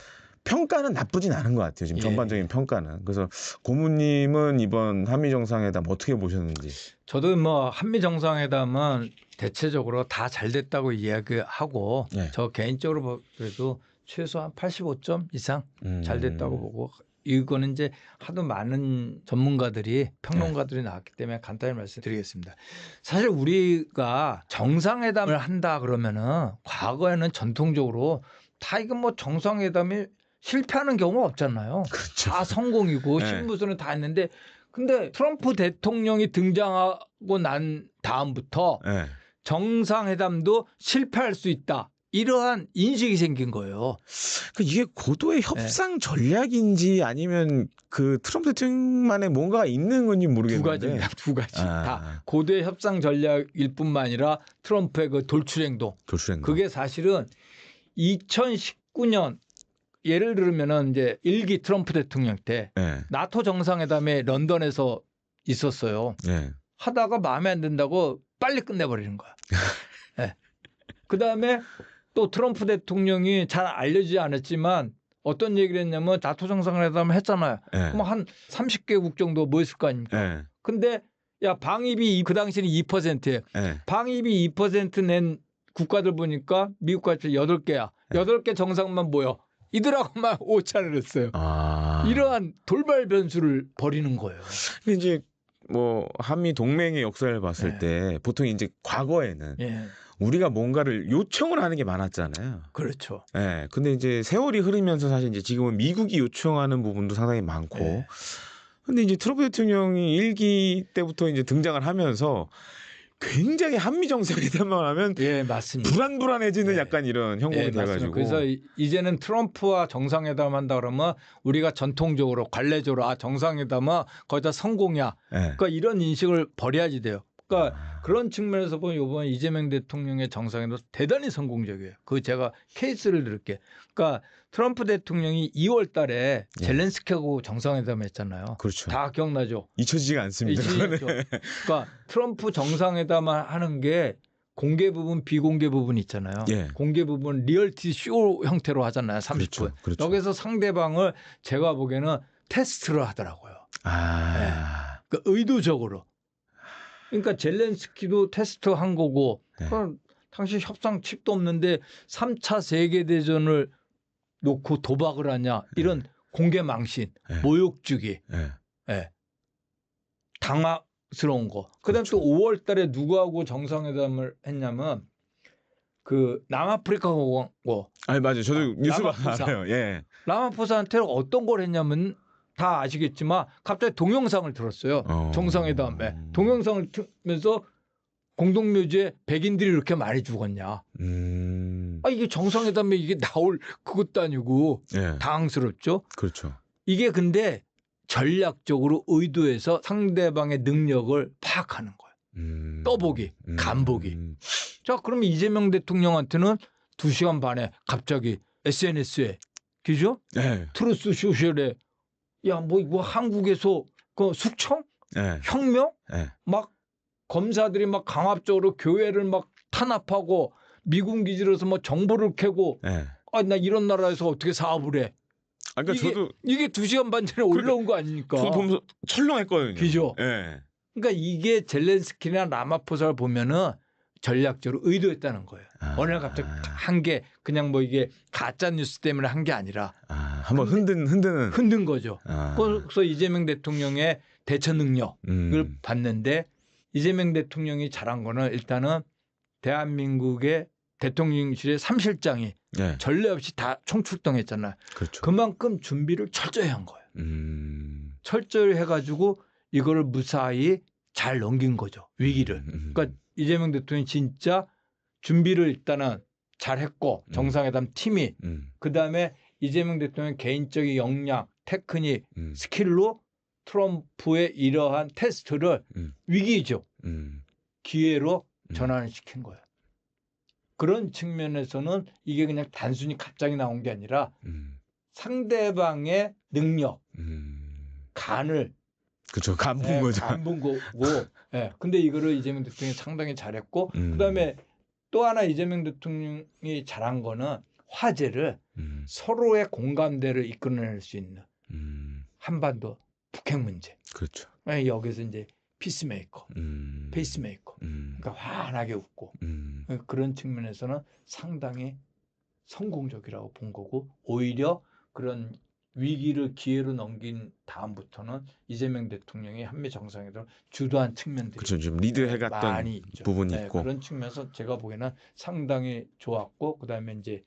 평가는 나쁘진 않은 것 같아요. 지금 전반적인 평가는. 그래서 고모님은 이번 한미 정상회담 어떻게 보셨는지. 저도 뭐 한미 정상회담은 대체적으로 다 잘 됐다고 이야기하고 네. 저 개인적으로 그래도 최소한 85점 이상 잘 됐다고 보고 이거는 이제 하도 많은 전문가들이 평론가들이 나왔기 때문에 간단히 말씀드리겠습니다. 사실 우리가 정상회담을 한다 그러면은 과거에는 전통적으로 다 이거 뭐 정상회담이 실패하는 경우가 없잖아요. 그렇죠. 다 성공이고 네. 신부수는 다 했는데 근데 트럼프 대통령이 등장하고 난 다음부터 네. 정상회담도 실패할 수 있다. 이러한 인식이 생긴 거예요. 이게 고도의 협상 전략인지 아니면 그 트럼프 대통령만의 뭔가가 있는 건지 모르겠는데. 두 가지. 다 고도의 협상 전략일 뿐만 아니라 트럼프의 그 돌출행동. 그게 사실은 2019년 예를 들면은 이제 1기 트럼프 대통령 때 나토 정상회담에 런던에서 있었어요. 하다가 마음에 안 든다고 빨리 끝내버리는 거야. 네. 그다음에 또 트럼프 대통령이 잘 알려지지 않았지만 어떤 얘기를 했냐면 나토 정상회담을 했잖아요. 그럼 한 30개국 정도 모였을 거 아닙니까? 근데 야 방위비 그 당시에는 2%예요. 방위비 2% 낸 국가들 보니까 미국 같이 8개야. 8개 정상만 모여. 이들하고만 오찬을 했어요. 이러한 돌발 변수를 벌이는 거예요. 근데 이제 뭐 한미 동맹의 역사를 봤을 때 보통 이제 과거에는 우리가 뭔가를 요청을 하는 게 많았잖아요. 그렇죠. 네. 근데 이제 세월이 흐르면서 사실 이제 지금은 미국이 요청하는 부분도 상당히 많고. 근데 이제 트럼프 대통령이 1기 때부터 이제 등장을 하면서 굉장히 한미 정상회담만 하면 맞습니다. 불안해지는 약간 이런 형국이 돼가지고. 그래서 이제는 트럼프와 정상회담 한다 그러면 우리가 전통적으로 관례적으로 정상회담은 거의 다 성공이야. 그러니까 이런 인식을 버려야지 돼요. 그러니까 그런 측면에서 보면 이번 이재명 대통령의 정상회담 대단히 성공적이에요. 제가 케이스를 들을게. 그러니까 트럼프 대통령이 2월 달에 젤렌스키하고 정상회담 했잖아요. 그렇죠. 다 기억나죠? 잊혀지지가 않습니다. 그러니까 트럼프 정상회담 하는 게 공개 부분, 비공개 부분 있잖아요. 공개 부분 리얼티 쇼 형태로 하잖아요. 30분. 그렇죠. 여기서 상대방을 제가 보기에는 테스트를 하더라고요. 그러니까 의도적으로. 그러니까 젤렌스키도 테스트한 거고 당신 협상 칩도 없는데 3차 세계대전을 놓고 도박을 하냐 이런 공개 망신, 네. 모욕주기, 네. 예. 당황스러운 거. 그다음 그렇죠. 또 5월 달에 누구하고 정상회담을 했냐면 그 남아프리카 공화국 아니 맞아요. 저도 뉴스 라마포사. 알아요. 예. 라마포사한테 어떤 걸 했냐면 다 아시겠지만 갑자기 동영상을 들었어요. 정상회담에 동영상을 틀면서 공동묘지에 백인들이 이렇게 많이 죽었냐. 이게 정상회담에 이게 나올 그것도 아니고 예. 당황스럽죠. 그렇죠. 이게 근데 전략적으로 의도해서 상대방의 능력을 파악하는 거예요. 떠보기, 간보기. 자, 그러면 이재명 대통령한테는 2시간 반에 갑자기 SNS에, 그죠? 네. 트루스 소셜에, 야, 뭐, 이거 한국에서 그 숙청? 네. 혁명? 네. 막 검사들이 막 강압적으로 교회를 막 탄압하고 미군 기지로서 뭐 정보를 캐고, 네. 나 이런 나라에서 어떻게 사업을 해? 아, 그러니까 이게 2시간 반 전에 올라온 거 아닙니까? 저도 보면서 철렁했거든요. 그죠? 예. 그러니까 이게 젤렌스키나 라마포사를 보면은 전략적으로 의도했다는 거예요. 어느 날 갑자기 한 게 그냥 뭐 이게 가짜 뉴스 때문에 한 게 아니라 한번 흔든 거죠. 그래서 이재명 대통령의 대처 능력을 봤는데 이재명 대통령이 잘한 거는 일단은 대한민국의 대통령실의 3실장이 네. 전례 없이 다 총출동했잖아요. 그렇죠. 그만큼 준비를 철저히 한 거예요. 철저히 해가지고 이거를 무사히 잘 넘긴 거죠. 위기를. 그러니까 이재명 대통령이 진짜 준비를 일단은 잘했고 정상회담 팀이 그다음에 이재명 대통령 개인적인 역량, 테크닉, 스킬로 트럼프의 이러한 테스트를 위기죠. 기회로 전환을 시킨 거예요. 그런 측면에서는 이게 그냥 단순히 갑자기 나온 게 아니라 상대방의 능력, 간을 그렇죠. 간 본 거죠. 간 본 거고. 예. 근데 이거를 이재명 대통령이 상당히 잘했고 그다음에 또 하나 이재명 대통령이 잘한 거는 화제를 서로의 공감대를 이끌어낼 수 있는 한반도 북핵 문제. 그렇죠. 여기서 이제 피스메이커, 페이스메이커. 그러니까 환하게 웃고 그런 측면에서는 상당히 성공적이라고 본 거고 오히려 그런 위기를 기회로 넘긴 다음부터는 이재명 대통령이 한미 정상회담을 주도한 측면들이 그렇죠. 좀 리드해갔던 많이 있죠. 부분이 있고 그런 측면에서 제가 보기에는 상당히 좋았고 그다음에 이제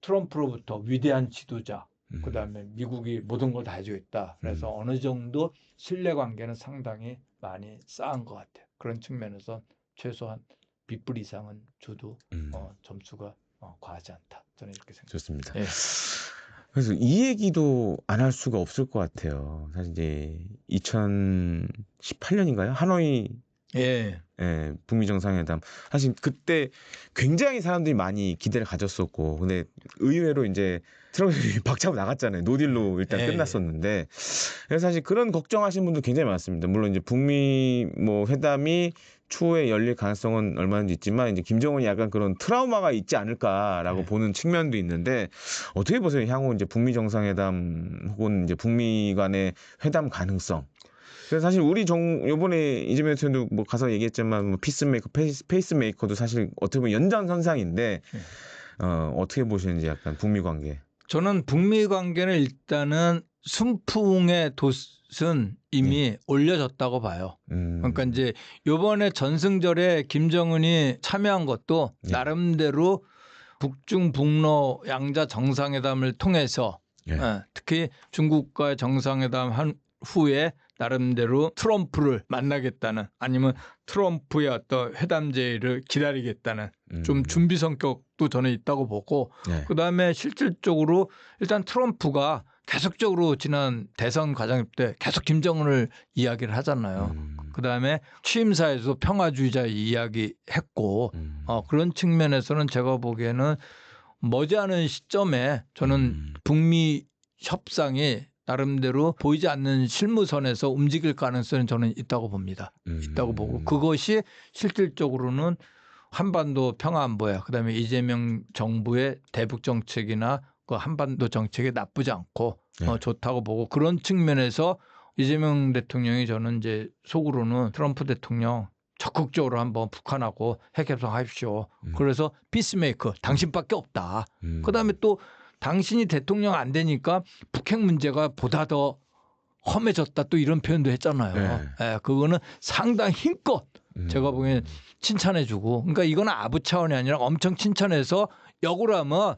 트럼프로부터 위대한 지도자 그다음에 미국이 모든 걸 다 해주겠다. 그래서 어느 정도 신뢰관계는 상당히 많이 쌓은 것 같아요. 그런 측면에서 최소한 빗불 이상은 줘도 점수가 과하지 않다. 저는 이렇게 생각합니다. 좋습니다. 예. 그래서 이 얘기도 안 할 수가 없을 것 같아요. 사실 이제 2018년인가요? 하노이 예. 북미 정상회담. 사실 그때 굉장히 사람들이 많이 기대를 가졌었고, 근데 의외로 이제 트럼프이 박차고 나갔잖아요. 노딜로 일단 끝났었는데, 그래서 사실 그런 걱정하시는 분도 굉장히 많습니다. 물론 이제 북미 뭐 회담이 추후에 열릴 가능성은 얼마든지 있지만 이제 김정은이 약간 그런 트라우마가 있지 않을까라고 보는 측면도 있는데 어떻게 보세요? 향후 이제 북미 정상회담 혹은 이제 북미 간의 회담 가능성. 그래서 사실 우리 요번에 이재명 대통령도 뭐 가서 얘기했지만 뭐 피스메이커, 페이스메이커도 사실 어떻게 보면 연장선상인데 어떻게 보시는지 약간 북미 관계. 저는 북미 관계는 일단은 순풍의 돛은 이미 올려졌다고 봐요. 그러니까 이제 이번에 전승절에 김정은이 참여한 것도 나름대로 북중 북러 양자 정상회담을 통해서 특히 중국과의 정상회담 한 후에 나름대로 트럼프를 만나겠다는 아니면 트럼프의 어떤 회담 제의를 기다리겠다는 좀 준비 성격도 저는 있다고 보고 그다음에 실질적으로 일단 트럼프가 계속적으로 지난 대선 과정 때 계속 김정은을 이야기를 하잖아요. 그다음에 취임사에서 평화주의자 이야기했고 그런 측면에서는 제가 보기에는 머지않은 시점에 저는 북미 협상이 나름대로 보이지 않는 실무선에서 움직일 가능성은 저는 있다고 봅니다. 있다고 보고 그것이 실질적으로는 한반도 평화안보야. 그다음에 이재명 정부의 대북 정책이나 그 한반도 정책이 나쁘지 않고 좋다고 보고 그런 측면에서 이재명 대통령이 저는 이제 속으로는 트럼프 대통령 적극적으로 한번 북한하고 핵 협상하십시오. 그래서 피스메이커 당신밖에 없다. 그다음에 또 당신이 대통령 안 되니까 북핵 문제가 보다 더 험해졌다 또 이런 표현도 했잖아요. 네. 예, 그거는 상당히 힘껏 제가 보기엔 칭찬해주고, 그러니까 이거는 아부 차원이 아니라 엄청 칭찬해서 역으로 하면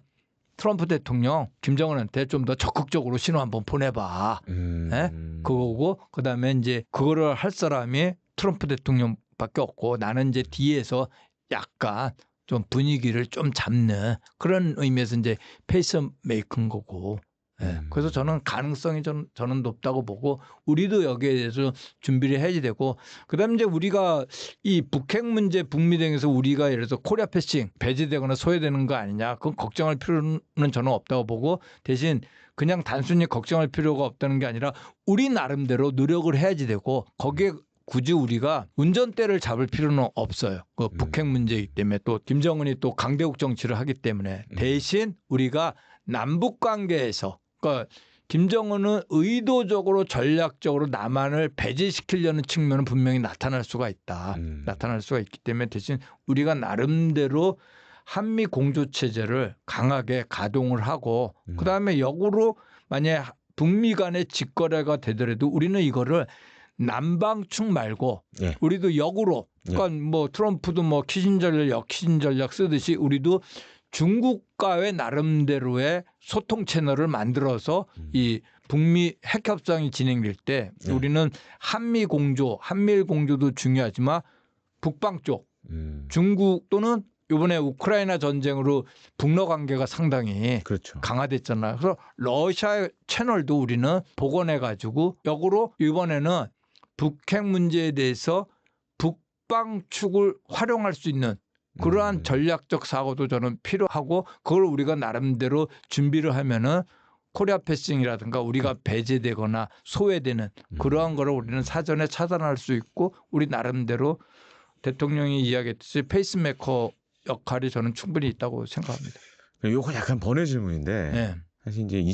트럼프 대통령 김정은한테 좀 더 적극적으로 신호 한번 보내봐. 예? 그거고 그다음에 이제 그거를 할 사람이 트럼프 대통령밖에 없고 나는 이제 뒤에서 약간 좀 분위기를 좀 잡는 그런 의미에서 이제 페이스메이커인 거고. 예. 그래서 저는 가능성이 저는 높다고 보고 우리도 여기에 대해서 준비를 해야지 되고, 그다음에 이제 우리가 이 북핵 문제 북미 등에서 우리가 예를 들어서 코리아 패싱 배제되거나 소외되는 거 아니냐, 그건 걱정할 필요는 저는 없다고 보고, 대신 그냥 단순히 걱정할 필요가 없다는 게 아니라 우리 나름대로 노력을 해야지 되고, 거기에 굳이 우리가 운전대를 잡을 필요는 없어요. 그 북핵 문제이기 때문에 또 김정은이 또 강대국 정치를 하기 때문에 대신 우리가 남북 관계에서, 그러니까 김정은은 의도적으로 전략적으로 남한을 배제시키려는 측면은 분명히 나타날 수가 있다. 나타날 수가 있기 때문에 대신 우리가 나름대로 한미 공조 체제를 강하게 가동을 하고, 그다음에 역으로 만약에 북미 간의 직거래가 되더라도 우리는 이거를 남방축 말고 예. 우리도 역으로, 그러니까 뭐 트럼프도 뭐 키신전략 쓰듯이 우리도 중국과의 나름대로의 소통 채널을 만들어서 이 북미 핵 협상이 진행될 때 우리는 한미 공조, 한미일 공조도 중요하지만 북방 쪽 중국 또는 이번에 우크라이나 전쟁으로 북러 관계가 상당히 그렇죠. 강화됐잖아요. 그래서 러시아의 채널도 우리는 복원해 가지고 역으로 이번에는 북핵 문제에 대해서 북방축을 활용할 수 있는 그러한 전략적 사고도 저는 필요하고, 그걸 우리가 나름대로 준비를 하면은 코리아 패싱이라든가 우리가 배제되거나 소외되는 그러한 거를 우리는 사전에 차단할 수 있고, 우리 나름대로 대통령이 이야기했듯이 페이스메이커 역할이 저는 충분히 있다고 생각합니다. 요거 약간 번외 질문인데 네. 사실 이제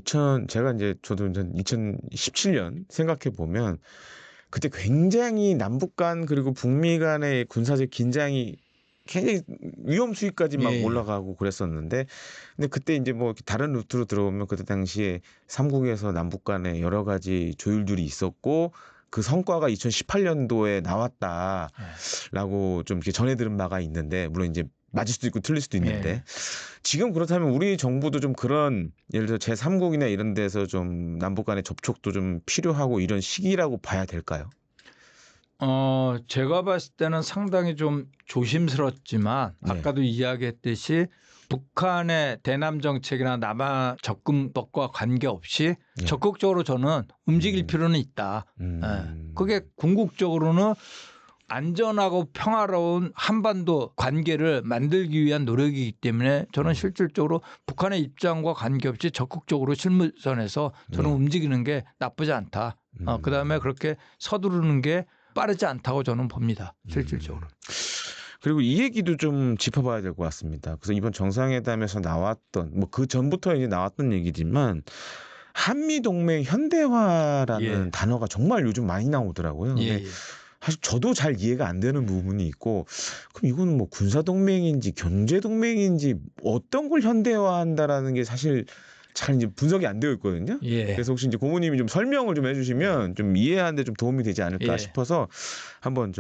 제가 이제 저도 2017년 생각해 보면 그때 굉장히 남북 간 그리고 북미 간의 군사적 긴장이 굉장히 위험 수위까지 막 올라가고 그랬었는데, 근데 그때 이제 뭐 다른 루트로 들어보면 그때 당시에 삼국에서 남북 간에 여러 가지 조율들이 있었고 그 성과가 2018년도에 나왔다라고 좀 이렇게 전해 들은 바가 있는데, 물론 이제 맞을 수도 있고 틀릴 수도 있는데 지금 그렇다면 우리 정부도 좀 그런 예를 들어 제3국이나 이런 데서 좀 남북 간의 접촉도 좀 필요하고 이런 시기라고 봐야 될까요? 제가 봤을 때는 상당히 좀 조심스럽지만 아까도 이야기했듯이 북한의 대남 정책이나 남한 접근법과 관계없이 적극적으로 저는 움직일 필요는 있다. 그게 궁극적으로는 안전하고 평화로운 한반도 관계를 만들기 위한 노력이기 때문에 저는 실질적으로 북한의 입장과 관계없이 적극적으로 실무선에서 저는 움직이는 게 나쁘지 않다. 그다음에 그렇게 서두르는 게 빠르지 않다고 저는 봅니다. 실질적으로. 그리고 이 얘기도 좀 짚어봐야 될 것 같습니다. 그래서 이번 정상회담에서 나왔던 뭐 그 전부터 이제 나왔던 얘기지만 한미 동맹 현대화라는 단어가 정말 요즘 많이 나오더라고요. 근데 사실 저도 잘 이해가 안 되는 부분이 있고, 그럼 이거는 뭐 군사 동맹인지 경제 동맹인지 어떤 걸 현대화한다라는 게 사실 잘 이제 분석이 안 되어 있거든요. 그래서 혹시 이제 고모님이 좀 설명을 좀 해주시면 좀 이해하는데 좀 도움이 되지 않을까 싶어서 한번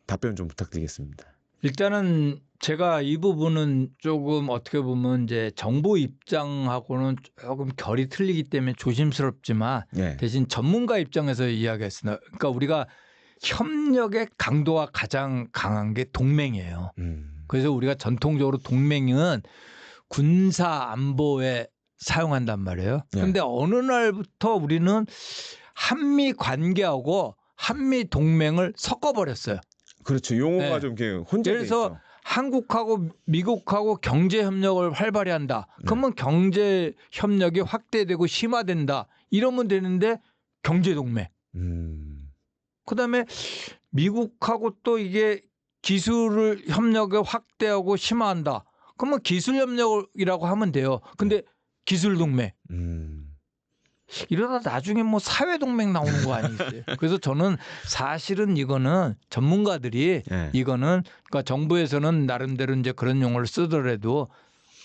답변 좀 부탁드리겠습니다. 일단은 제가 이 부분은 조금 어떻게 보면 이제 정부 입장하고는 조금 결이 틀리기 때문에 조심스럽지만 대신 전문가 입장에서 이야기했습니다. 그러니까 우리가 협력의 강도가 가장 강한 게 동맹이에요. 그래서 우리가 전통적으로 동맹은 군사 안보에 사용한단 말이에요. 그런데 어느 날부터 우리는 한미 관계하고 한미 동맹을 섞어버렸어요. 그렇죠. 용어가 좀 이렇게 혼재돼 그래서 있죠. 한국하고 미국하고 경제 협력을 활발히 한다. 그러면 경제 협력이 확대되고 심화된다. 이러면 되는데 경제 동맹. 그다음에 미국하고 또 이게 기술을 협력을 확대하고 심화한다. 그러면 기술 협력이라고 하면 돼요. 근데 기술 동맹. 이러다 나중에 뭐 사회동맹 나오는 거 아니겠어요? 그래서 저는 사실은 이거는 전문가들이 예. 이거는 그러니까 정부에서는 나름대로 이제 그런 용어를 쓰더라도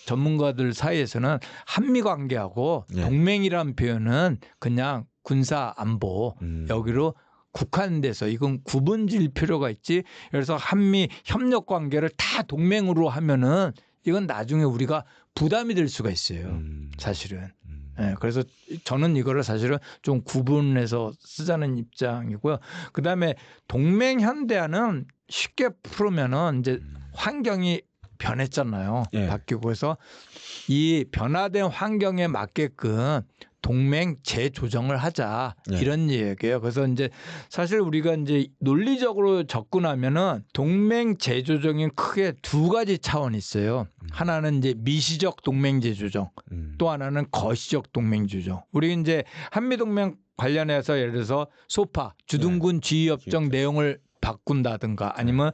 전문가들 사이에서는 한미 관계하고 예. 동맹이란 표현은 그냥 군사 안보 여기로 국한돼서 이건 구분 지을 필요가 있지. 그래서 한미 협력 관계를 다 동맹으로 하면은 이건 나중에 우리가 부담이 될 수가 있어요. 사실은. 네, 그래서 저는 이거를 사실은 좀 구분해서 쓰자는 입장이고요. 그다음에 동맹 현대화는 쉽게 풀으면은 이제 환경이 변했잖아요. 예. 바뀌고 해서 이 변화된 환경에 맞게끔 동맹 재조정을 하자 예. 이런 얘기예요. 그래서 이제 사실 우리가 이제 논리적으로 접근하면은 동맹 재조정이 크게 두 가지 차원이 있어요. 하나는 이제 미시적 동맹 재조정, 또 하나는 거시적 동맹 재조정. 우리 이제 한미 동맹 관련해서 예를 들어서 소파 주둔군 지휘협정 내용을 바꾼다든가 아니면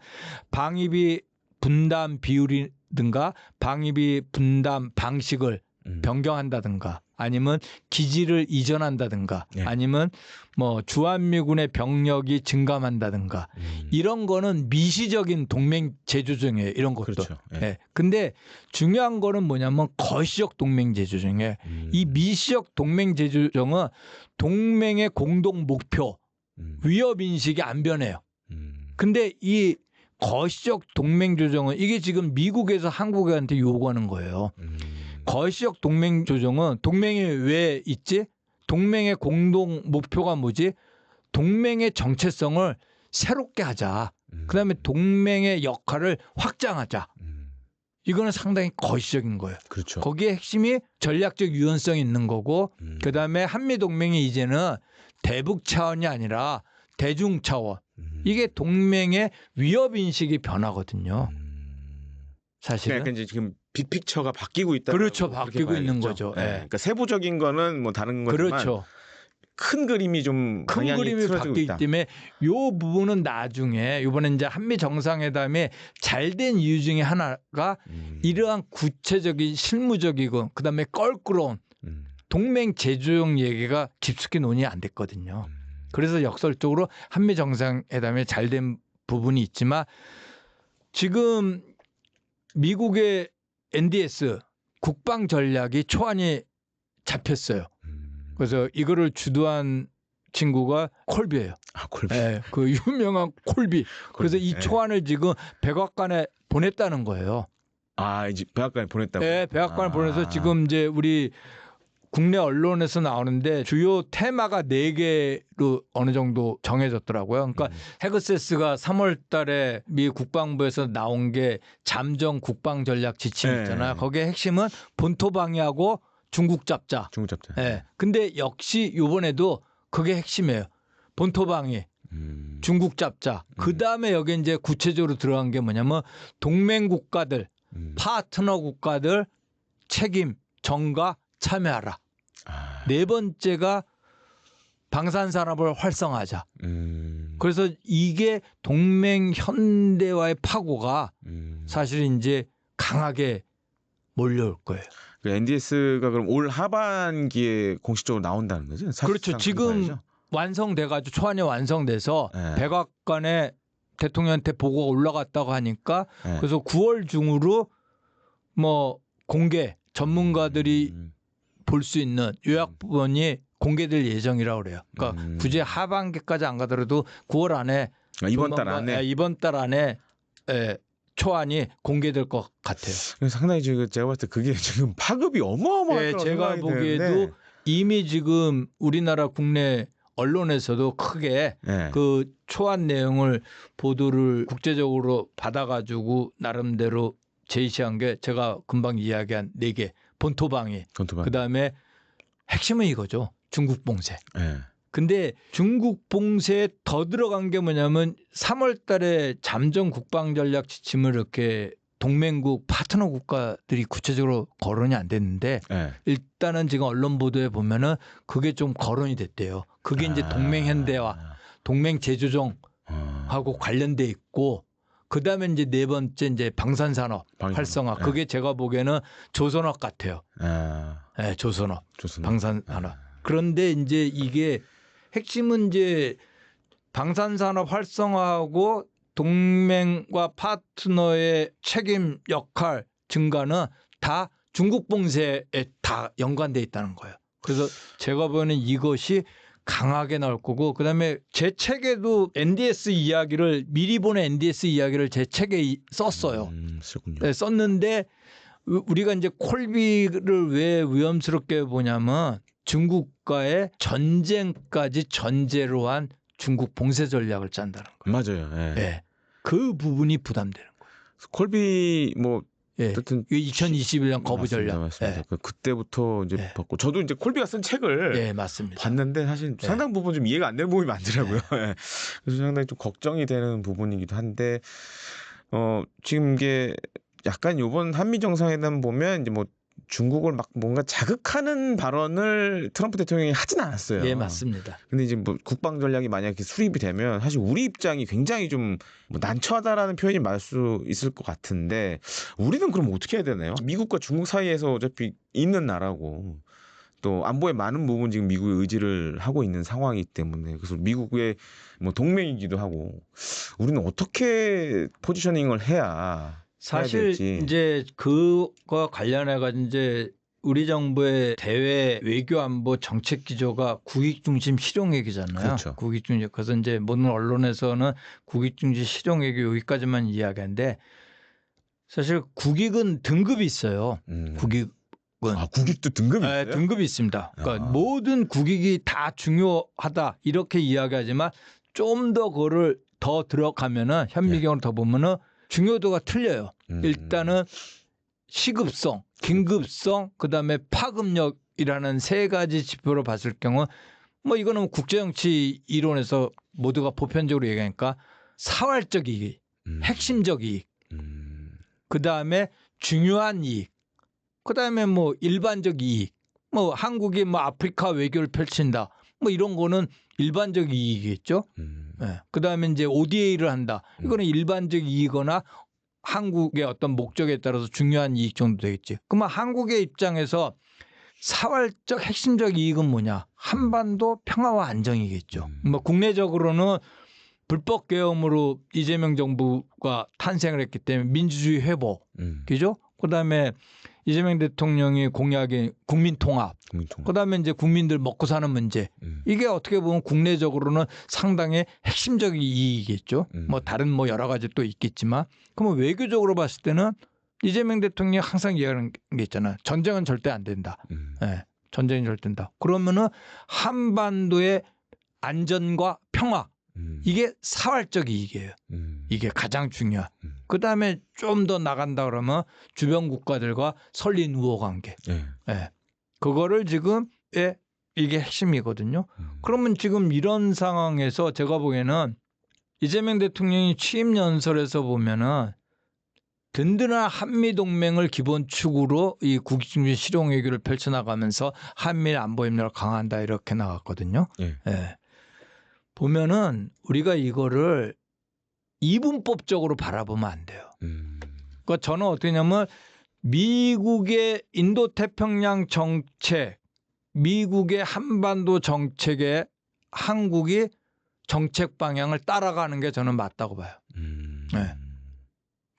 방위비 분담 비율이든가 방위비 분담 방식을 변경한다든가 아니면 기지를 이전한다든가 예. 아니면 뭐 주한미군의 병력이 증감한다든가 이런 거는 미시적인 동맹 재조정이에요. 이런 것도. 그렇죠. 예. 예. 근데 중요한 거는 뭐냐면 거시적 동맹 재조정이에요. 이 미시적 동맹 재조정은 동맹의 공동 목표, 위협 인식이 안 변해요. 근데 이 거시적 동맹 조정은 이게 지금 미국에서 한국한테 요구하는 거예요. 거시적 동맹 조정은 동맹이 왜 있지? 동맹의 공동 목표가 뭐지? 동맹의 정체성을 새롭게 하자. 그다음에 동맹의 역할을 확장하자. 이거는 상당히 거시적인 거예요. 그렇죠. 거기에 핵심이 전략적 유연성이 있는 거고 그다음에 한미 동맹이 이제는 대북 차원이 아니라 대중 차원. 이게 동맹의 위협 인식이 변하거든요. 사실은. 그러니까 이제 지금 빅픽처가 바뀌고 있다. 그렇죠. 바뀌고 있는 거죠. 예. 예. 그러니까 세부적인 거는 뭐 다른 거지만 그렇죠. 큰 그림이 좀 큰 방향이 그림이 틀어지고 바뀌기 있다. 때문에 요 부분은 나중에 이번에 이제 한미 정상회담에 잘된 이유 중에 하나가 이러한 구체적인 실무적이고 그다음에 껄끄러운 동맹 재조정 얘기가 깊숙이 논의 안 됐거든요. 그래서 역설적으로 한미 정상회담에 잘된 부분이 있지만 지금 미국의 NDS 국방 전략이 초안이 잡혔어요. 그래서 이거를 주도한 친구가 콜비예요. 아, 콜비. 네, 그 유명한 콜비. 그래서 이 예. 초안을 지금 백악관에 보냈다는 거예요. 아, 이제 백악관에 보냈다고. 네, 백악관에 보내서 지금 이제 우리 국내 언론에서 나오는데 주요 테마가 4개로 어느 정도 정해졌더라고요. 그러니까 헤그세스가 3월 달에 미 국방부에서 나온 게 잠정 국방 전략 지침 있잖아요. 네. 거기에 핵심은 본토 방위하고 중국 잡자. 중국 잡자. 네. 근데 역시 이번에도 그게 핵심이에요. 본토 방위, 중국 잡자. 그다음에 여기 이제 구체적으로 들어간 게 뭐냐면 동맹 국가들, 파트너 국가들 책임 전가 참여하라. 아. 4번째가 방산산업을 활성화하자. 그래서 이게 동맹 현대화의 파고가 사실 이제 강하게 몰려올 거예요. 그 NDS가 그럼 올 하반기에 공식적으로 나온다는 거죠? 그렇죠. 사실상 지금 그렇게 봐야죠? 완성돼가지고 초안이 완성돼서 네. 백악관에 대통령한테 보고가 올라갔다고 하니까 네. 그래서 9월 중으로 뭐 공개 전문가들이 볼 수 있는 요약본이 공개될 예정이라고 그래요. 그러니까 굳이 하반기까지 안 가더라도 9월 안에 아, 이번 달 안에. 이번 달 안에 초안이 공개될 것 같아요. 상당히 제가 봤을 때 그게 지금 파급이 어마어마하다고 제가 생각이 보기에도 드는데. 이미 지금 우리나라 국내 언론에서도 크게 네. 그 초안 내용을 보도를 국제적으로 받아가지고 나름대로 제시한 게 제가 금방 이야기한 4개 본토방위. 건투방. 그다음에 핵심은 이거죠. 중국 봉쇄. 네. 근데 중국 봉쇄에 더 들어간 게 뭐냐면 3월 달에 잠정 국방 전략 지침을 이렇게 동맹국 파트너 국가들이 구체적으로 거론이 안 됐는데 네. 일단은 지금 언론 보도에 보면은 그게 좀 거론이 됐대요. 그게 이제 동맹 현대화, 동맹 재조정하고 관련돼 있고 그다음에 이제 4번째 이제 방산산업 활성화. 그게 제가 보기에는 조선업 같아요. 아, 네, 조선업, 좋습니다. 방산산업. 그런데 이제 이게 핵심은 이제 방산산업 활성화하고 동맹과 파트너의 책임 역할 증가는 다 중국 봉쇄에 다 연관돼 있다는 거예요. 그래서 제가 보는 이것이 강하게 나올 거고, 그다음에 제 책에도 NDS 이야기를 미리 보낸 NDS 이야기를 제 책에 썼어요. 쓰군요. 네, 썼는데 우리가 이제 콜비를 왜 위험스럽게 보냐면 중국과의 전쟁까지 전제로 한 중국 봉쇄 전략을 짠다는 거예요. 맞아요. 예. 네. 그 부분이 부담되는 거예요. 콜비 뭐 예. 어쨌든 2021년 거부 전략. 맞습니다. 예. 그때부터 이제 예. 봤고 저도 이제 콜비가 쓴 책을 예, 맞습니다. 봤는데 사실 예. 상당 부분 좀 이해가 안 되는 부분이 많더라고요. 예. 그래서 상당히 좀 걱정이 되는 부분이기도 한데 지금 이게 약간 이번 한미 정상회담 보면 이제 뭐 중국을 막 뭔가 자극하는 발언을 트럼프 대통령이 하진 않았어요. 예, 맞습니다. 근데 이제 뭐 국방 전략이 만약에 수립이 되면 사실 우리 입장이 굉장히 좀 뭐 난처하다라는 표현이 맞을 수 있을 것 같은데 우리는 그럼 어떻게 해야 되나요? 미국과 중국 사이에서 어차피 있는 나라고 또 안보에 많은 부분 지금 미국의 의지를 하고 있는 상황이기 때문에 그래서 미국의 뭐 동맹이기도 하고 우리는 어떻게 포지셔닝을 해야 사실 될지. 이제 그거와 관련해 가지고 이제 우리 정부의 대외 외교안보 정책 기조가 국익 중심 실용외교잖아요. 그렇죠. 국익 중심. 그래서 이제 모든 언론에서는 국익 중심 실용외교 여기까지만 이야기하는데 사실 국익은 등급이 있어요. 국익은. 국익도 등급이 있어요? 네, 등급이 있습니다. 그러니까 아. 모든 국익이 다 중요하다 이렇게 이야기하지만 좀 더 그거를 더 들어가면은 현미경으로 더 보면은 중요도가 틀려요. 일단은 시급성, 긴급성, 그다음에 파급력이라는 세 가지 지표로 봤을 경우 뭐 이거는 국제정치 이론에서 모두가 보편적으로 얘기하니까 사활적 이익, 핵심적 이익, 그다음에 중요한 이익, 그다음에 뭐 일반적 이익, 뭐 한국이 뭐 아프리카 외교를 펼친다, 뭐 이런 거는 일반적 이익이겠죠. 네. 그다음에 이제 ODA를 한다. 이거는 일반적 이익이거나 한국의 어떤 목적에 따라서 중요한 이익 정도 되겠지. 그러면 한국의 입장에서 사활적 핵심적 이익은 뭐냐? 한반도 평화와 안정이겠죠. 뭐 국내적으로는 불법 계엄으로 이재명 정부가 탄생을 했기 때문에 민주주의 회복, 그죠? 그다음에 이재명 대통령이 공약인 국민 통합. 그다음에 이제 국민들 먹고 사는 문제. 이게 어떻게 보면 국내적으로는 상당히 핵심적인 이익이겠죠. 뭐 다른 뭐 여러 가지 또 있겠지만, 그러면 외교적으로 봤을 때는 이재명 대통령이 항상 이야기하는 게 있잖아요. 전쟁은 절대 안 된다. 네, 전쟁이 절대 된다. 그러면은 한반도의 안전과 평화 이게 사활적 이익이에요. 이게 가장 중요한. 그다음에 좀 더 나간다 그러면 주변 국가들과 설린 우호 관계. 네. 그거를 지금 이게 핵심이거든요. 그러면 지금 이런 상황에서 제가 보기에는 이재명 대통령이 취임 연설에서 보면은 든든한 한미 동맹을 기본축으로 이 국익중심 실용 외교를 펼쳐나가면서 한미 안보 협력을 강화한다 이렇게 나갔거든요. 네. 보면은 우리가 이거를 이분법적으로 바라보면 안 돼요. 그러니까 저는 어떻게 냐면 미국의 인도태평양 정책, 미국의 한반도 정책에 한국이 정책 방향을 따라가는 게 저는 맞다고 봐요. 네.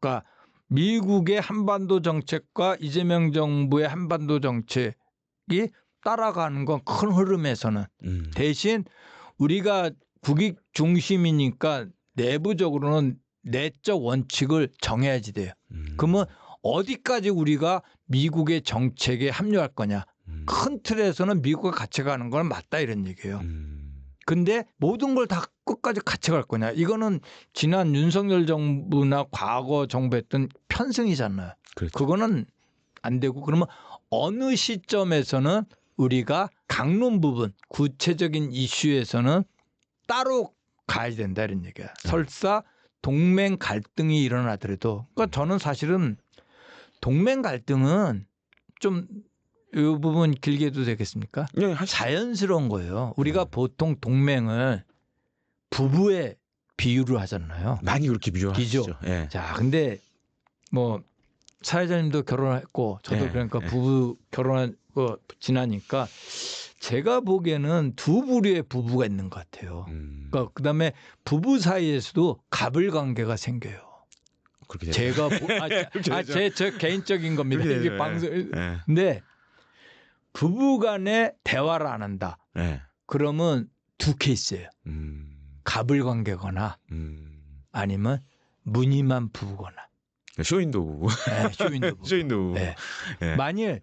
그러니까 미국의 한반도 정책과 이재명 정부의 한반도 정책이 따라가는 건 큰 흐름에서는 대신 우리가 국익 중심이니까 내부적으로는 내적 원칙을 정해야지 돼요. 그러면 어디까지 우리가 미국의 정책에 합류할 거냐. 큰 틀에서는 미국과 같이 가는 건 맞다 이런 얘기예요. 근데 모든 걸 다 끝까지 같이 갈 거냐. 이거는 지난 윤석열 정부나 과거 정부 했던 편승이잖아요. 그렇죠. 그거는 안 되고 그러면 어느 시점에서는 우리가 강론 부분 구체적인 이슈에서는 따로 가야 된다 이런 얘기야. 설사 동맹 갈등이 일어나더라도 그러니까 저는 사실은 동맹 갈등은 좀 이 부분 길게 해도 되겠습니까? 네, 자연스러운 거예요. 우리가 보통 동맹을 부부의 비유를 하잖아요. 많이 그렇게 비교하시죠. 예. 자, 근데 뭐 사회자님도 결혼했고 저도 그러니까 부부 결혼한 거 지나니까 제가 보기에는 두 부류의 부부가 있는 것 같아요. 그러니까 그다음에 부부 사이에서도 갑을 관계가 생겨요. 그렇게 되죠. 제가 되죠. 제 개인적인 겁니다. 그렇게 이게 되죠. 방송. 예. 근데 부부간에 대화를 안 한다. 예. 그러면 두 케이스예요. 음. 갑을 관계거나 아니면 무늬만 부부거나. 쇼윈도 부부. 네, 쇼윈도 부부. 쇼윈도 부부. 네. 예. 만일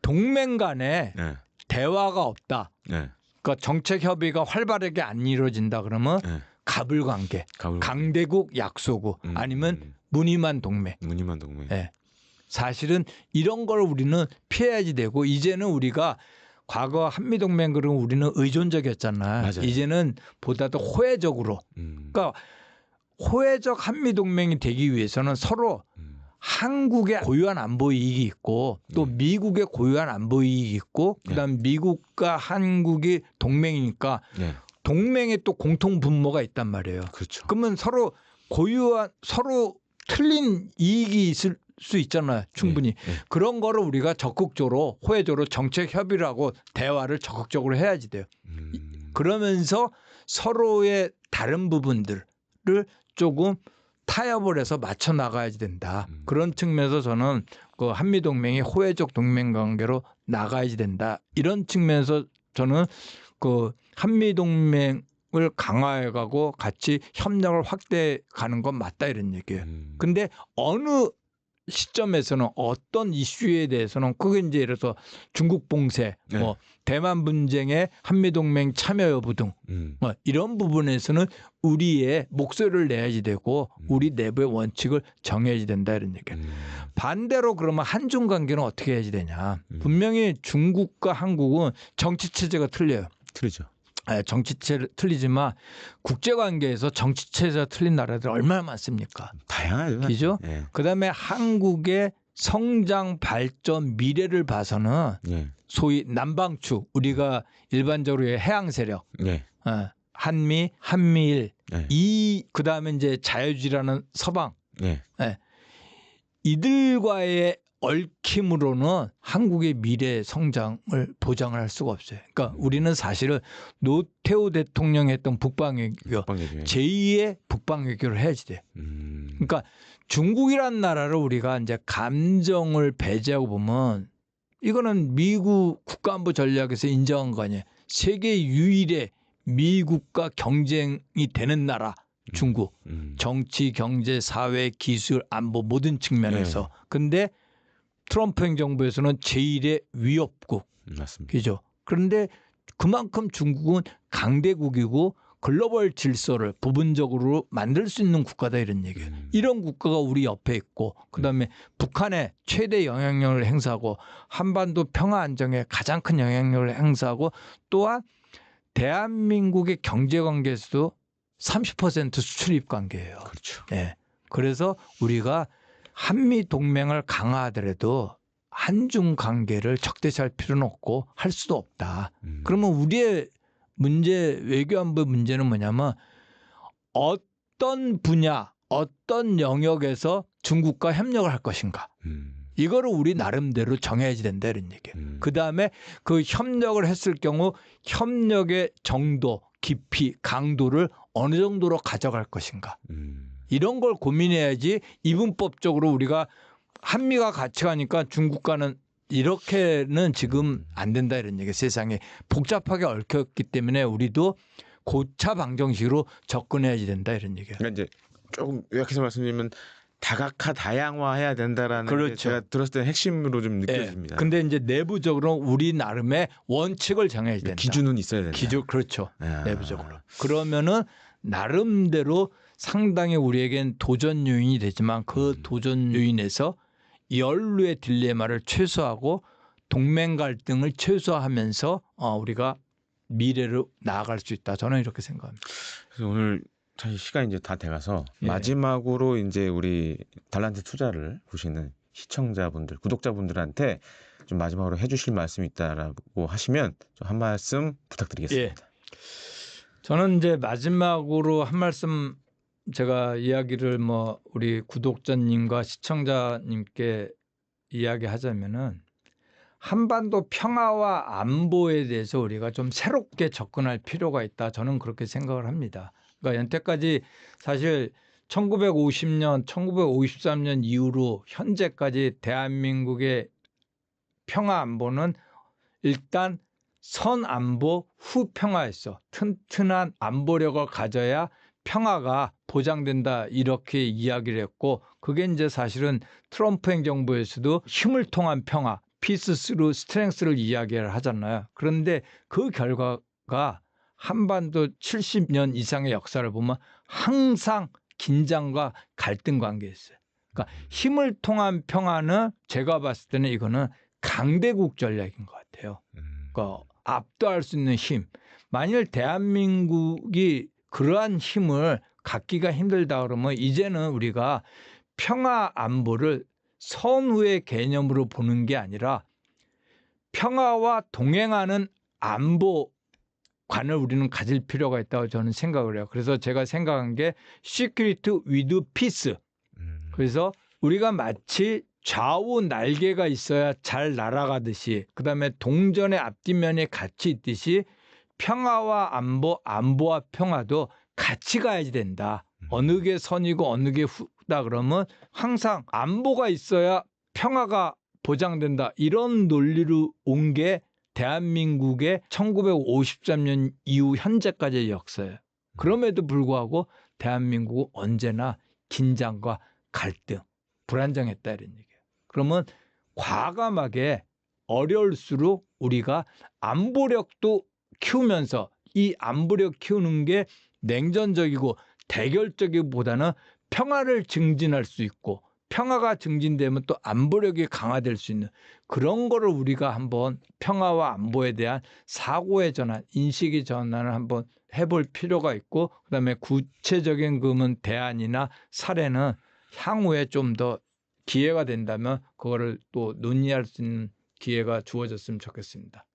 동맹 간에 예. 대화가 없다. 예. 그러니까 정책 협의가 활발하게 안 이루어진다 그러면 예. 갑을 관계, 가을. 강대국 약소국 아니면 무늬만 동맹. 무늬만 동맹. 예. 사실은 이런 걸 우리는 피해야지 되고 이제는 우리가 과거 한미동맹 그러면 우리는 의존적이었잖아요. 맞아요. 이제는 보다도 호혜적으로. 그러니까 호혜적 한미동맹이 되기 위해서는 서로 한국의 고유한 안보 이익이 있고 또 미국의 고유한 안보 이익이 있고 그다음 미국과 한국이 동맹이니까 네. 동맹에 또 공통 분모가 있단 말이에요. 그렇죠. 그러면 서로 고유한 서로 틀린 이익이 있을 수 있잖아요. 충분히. 네. 그런 거를 우리가 적극적으로 호혜적으로 정책 협의를 하고 대화를 적극적으로 해야지 돼요. 그러면서 서로의 다른 부분들을 조금 타협을 해서 맞춰 나가야지 된다. 그런 측면에서 저는 그 한미 동맹이 호혜적 동맹 관계로 나가야지 된다. 이런 측면에서 저는 그 한미 동맹을 강화해가고 같이 협력을 확대해 가는 건 맞다 이런 얘기예요. 근데 어느 시점에서는 어떤 이슈에 대해서는 그게 이제 예를 들어서 중국 봉쇄, 네. 뭐 대만 분쟁의 한미 동맹 참여 여부 등 뭐 이런 부분에서는 우리의 목소리를 내야지 되고 우리 내부의 원칙을 정해야지 된다 이런 얘기예요. 반대로 그러면 한중 관계는 어떻게 해야지 되냐? 분명히 중국과 한국은 정치 체제가 틀려요. 틀리죠. 정치체 틀리지만 국제관계에서 정치체제가 틀린 나라들 얼마나 많습니까? 다양하죠. 그죠? 예. 그다음에 한국의 성장, 발전, 미래를 봐서는 예. 소위 남방축 우리가 일반적으로 해양 세력, 예. 한미, 한미일 예. 이 그다음에 이제 자유주의라는 서방 예. 이들과의 얽힘으로는 한국의 미래 성장을 보장을 할 수가 없어요. 그러니까 우리는 사실은 노태우 대통령이 했던 북방외교, 북방외교. 제2의 북방외교를 해야지 돼요. 그러니까 중국이라는 나라를 우리가 이제 감정을 배제하고 보면 이거는 미국 국가안보 전략에서 인정한 거 아니에요. 세계 유일의 미국과 경쟁이 되는 나라 중국. 정치, 경제, 사회, 기술, 안보 모든 측면에서. 근데 트럼프 행정부에서는 제1의 위협국. 맞습니다. 그죠? 그런데 그만큼 중국은 강대국이고 글로벌 질서를 부분적으로 만들 수 있는 국가다 이런 얘기예요. 이런 국가가 우리 옆에 있고 그다음에 북한에 최대 영향력을 행사하고 한반도 평화 안정에 가장 큰 영향력을 행사하고 또한 대한민국의 경제 관계에서도 30% 수출입 관계예요. 그렇죠. 네. 그래서 우리가 한미 동맹을 강화하더라도 한중 관계를 적대시할 필요는 없고 할 수도 없다. 그러면 우리의 문제 외교안보 문제는 뭐냐면 어떤 분야, 어떤 영역에서 중국과 협력을 할 것인가. 이거를 우리 나름대로 정해야지 된다 이런 얘기예요. 그다음에 그 협력을 했을 경우 협력의 정도, 깊이, 강도를 어느 정도로 가져갈 것인가. 이런 걸 고민해야지 이분법적으로 우리가 한미가 같이 가니까 중국과는 이렇게는 지금 안 된다 이런 얘기. 세상에 복잡하게 얽혔기 때문에 우리도 고차 방정식으로 접근해야지 된다 이런 얘기예요. 그러니까 이제 조금 요약해서 말씀드리면 다각화 다양화해야 된다라는 그렇죠. 게 제가 들었을 때 핵심으로 좀 느껴집니다. 근데 이제 내부적으로 우리 나름의 원칙을 정해야지 된다. 기준은 있어야 된다. 기준 그렇죠. 아. 내부적으로. 그러면은 나름대로 상당히 우리에겐 도전 요인이 되지만 그 도전 요인에서 연루의 딜레마를 최소화하고 동맹 갈등을 최소화하면서 우리가 미래로 나아갈 수 있다. 저는 이렇게 생각합니다. 그래서 오늘 사실 시간이 이제 다 돼가서 예. 마지막으로 이제 우리 달란트 투자를 보시는 시청자분들, 구독자분들한테 좀 마지막으로 해주실 말씀이 있다라고 하시면 좀 한 말씀 부탁드리겠습니다. 예. 저는 이제 마지막으로 한 말씀 제가 이야기를 뭐 우리 구독자님과 시청자님께 이야기하자면은 한반도 평화와 안보에 대해서 우리가 좀 새롭게 접근할 필요가 있다. 저는 그렇게 생각을 합니다. 그러니까 연태까지 사실 1950년, 1953년 이후로 현재까지 대한민국의 평화 안보는 일단 선안보 후평화였어. 튼튼한 안보력을 가져야 평화가 보장된다 이렇게 이야기를 했고 그게 이제 사실은 트럼프 행정부에서도 힘을 통한 평화, 피스 스루 스트렝스를 이야기를 하잖아요. 그런데 그 결과가 한반도 70년 이상의 역사를 보면 항상 긴장과 갈등 관계였어요. 그러니까 힘을 통한 평화는 제가 봤을 때는 이거는 강대국 전략인 것 같아요. 그러니까 압도할 수 있는 힘. 만일 대한민국이 그러한 힘을 갖기가 힘들다 그러면 이제는 우리가 평화 안보를 선후의 개념으로 보는 게 아니라 평화와 동행하는 안보관을 우리는 가질 필요가 있다고 저는 생각을 해요. 그래서 제가 생각한 게 Security with Peace. 그래서 우리가 마치 좌우 날개가 있어야 잘 날아가듯이 그다음에 동전의 앞뒷면에 같이 있듯이 평화와 안보, 안보와 평화도 같이 가야지 된다. 어느 게 선이고 어느 게 후다 그러면 항상 안보가 있어야 평화가 보장된다. 이런 논리로 온 게 대한민국의 1953년 이후 현재까지의 역사예요. 그럼에도 불구하고 대한민국은 언제나 긴장과 갈등, 불안정했다 이런 얘기예요. 그러면 과감하게 어려울수록 우리가 안보력도 키우면서 이 안보력 키우는 게 냉전적이고 대결적이기보다는 평화를 증진할 수 있고 평화가 증진되면 또 안보력이 강화될 수 있는 그런 거를 우리가 한번 평화와 안보에 대한 사고의 전환, 인식의 전환을 한번 해볼 필요가 있고 그다음에 구체적인 그러면 대안이나 사례는 향후에 좀 더 기회가 된다면 그거를 또 논의할 수 있는 기회가 주어졌으면 좋겠습니다.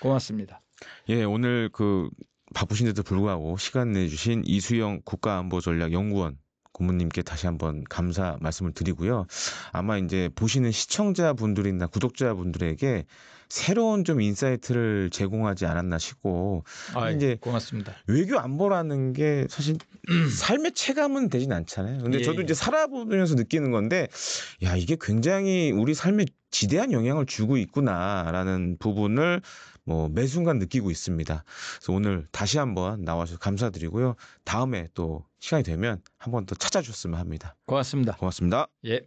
고맙습니다. 예, 오늘 그 바쁘신데도 불구하고 시간 내주신 이수영 국가안보전략연구원 고문님께 다시 한번 감사 말씀을 드리고요. 아마 이제 보시는 시청자분들이나 구독자분들에게 새로운 좀 인사이트를 제공하지 않았나 싶고 이제 고맙습니다. 외교 안보라는 게 사실 삶의 체감은 되진 않잖아요. 근데 예, 저도 예. 이제 살아보면서 느끼는 건데, 야, 이게 굉장히 우리 삶에 지대한 영향을 주고 있구나라는 부분을 뭐 매 순간 느끼고 있습니다. 그래서 오늘 다시 한번 나와주셔서 감사드리고요. 다음에 또 시간이 되면 한번 더 찾아주셨으면 합니다. 고맙습니다. 고맙습니다. 예.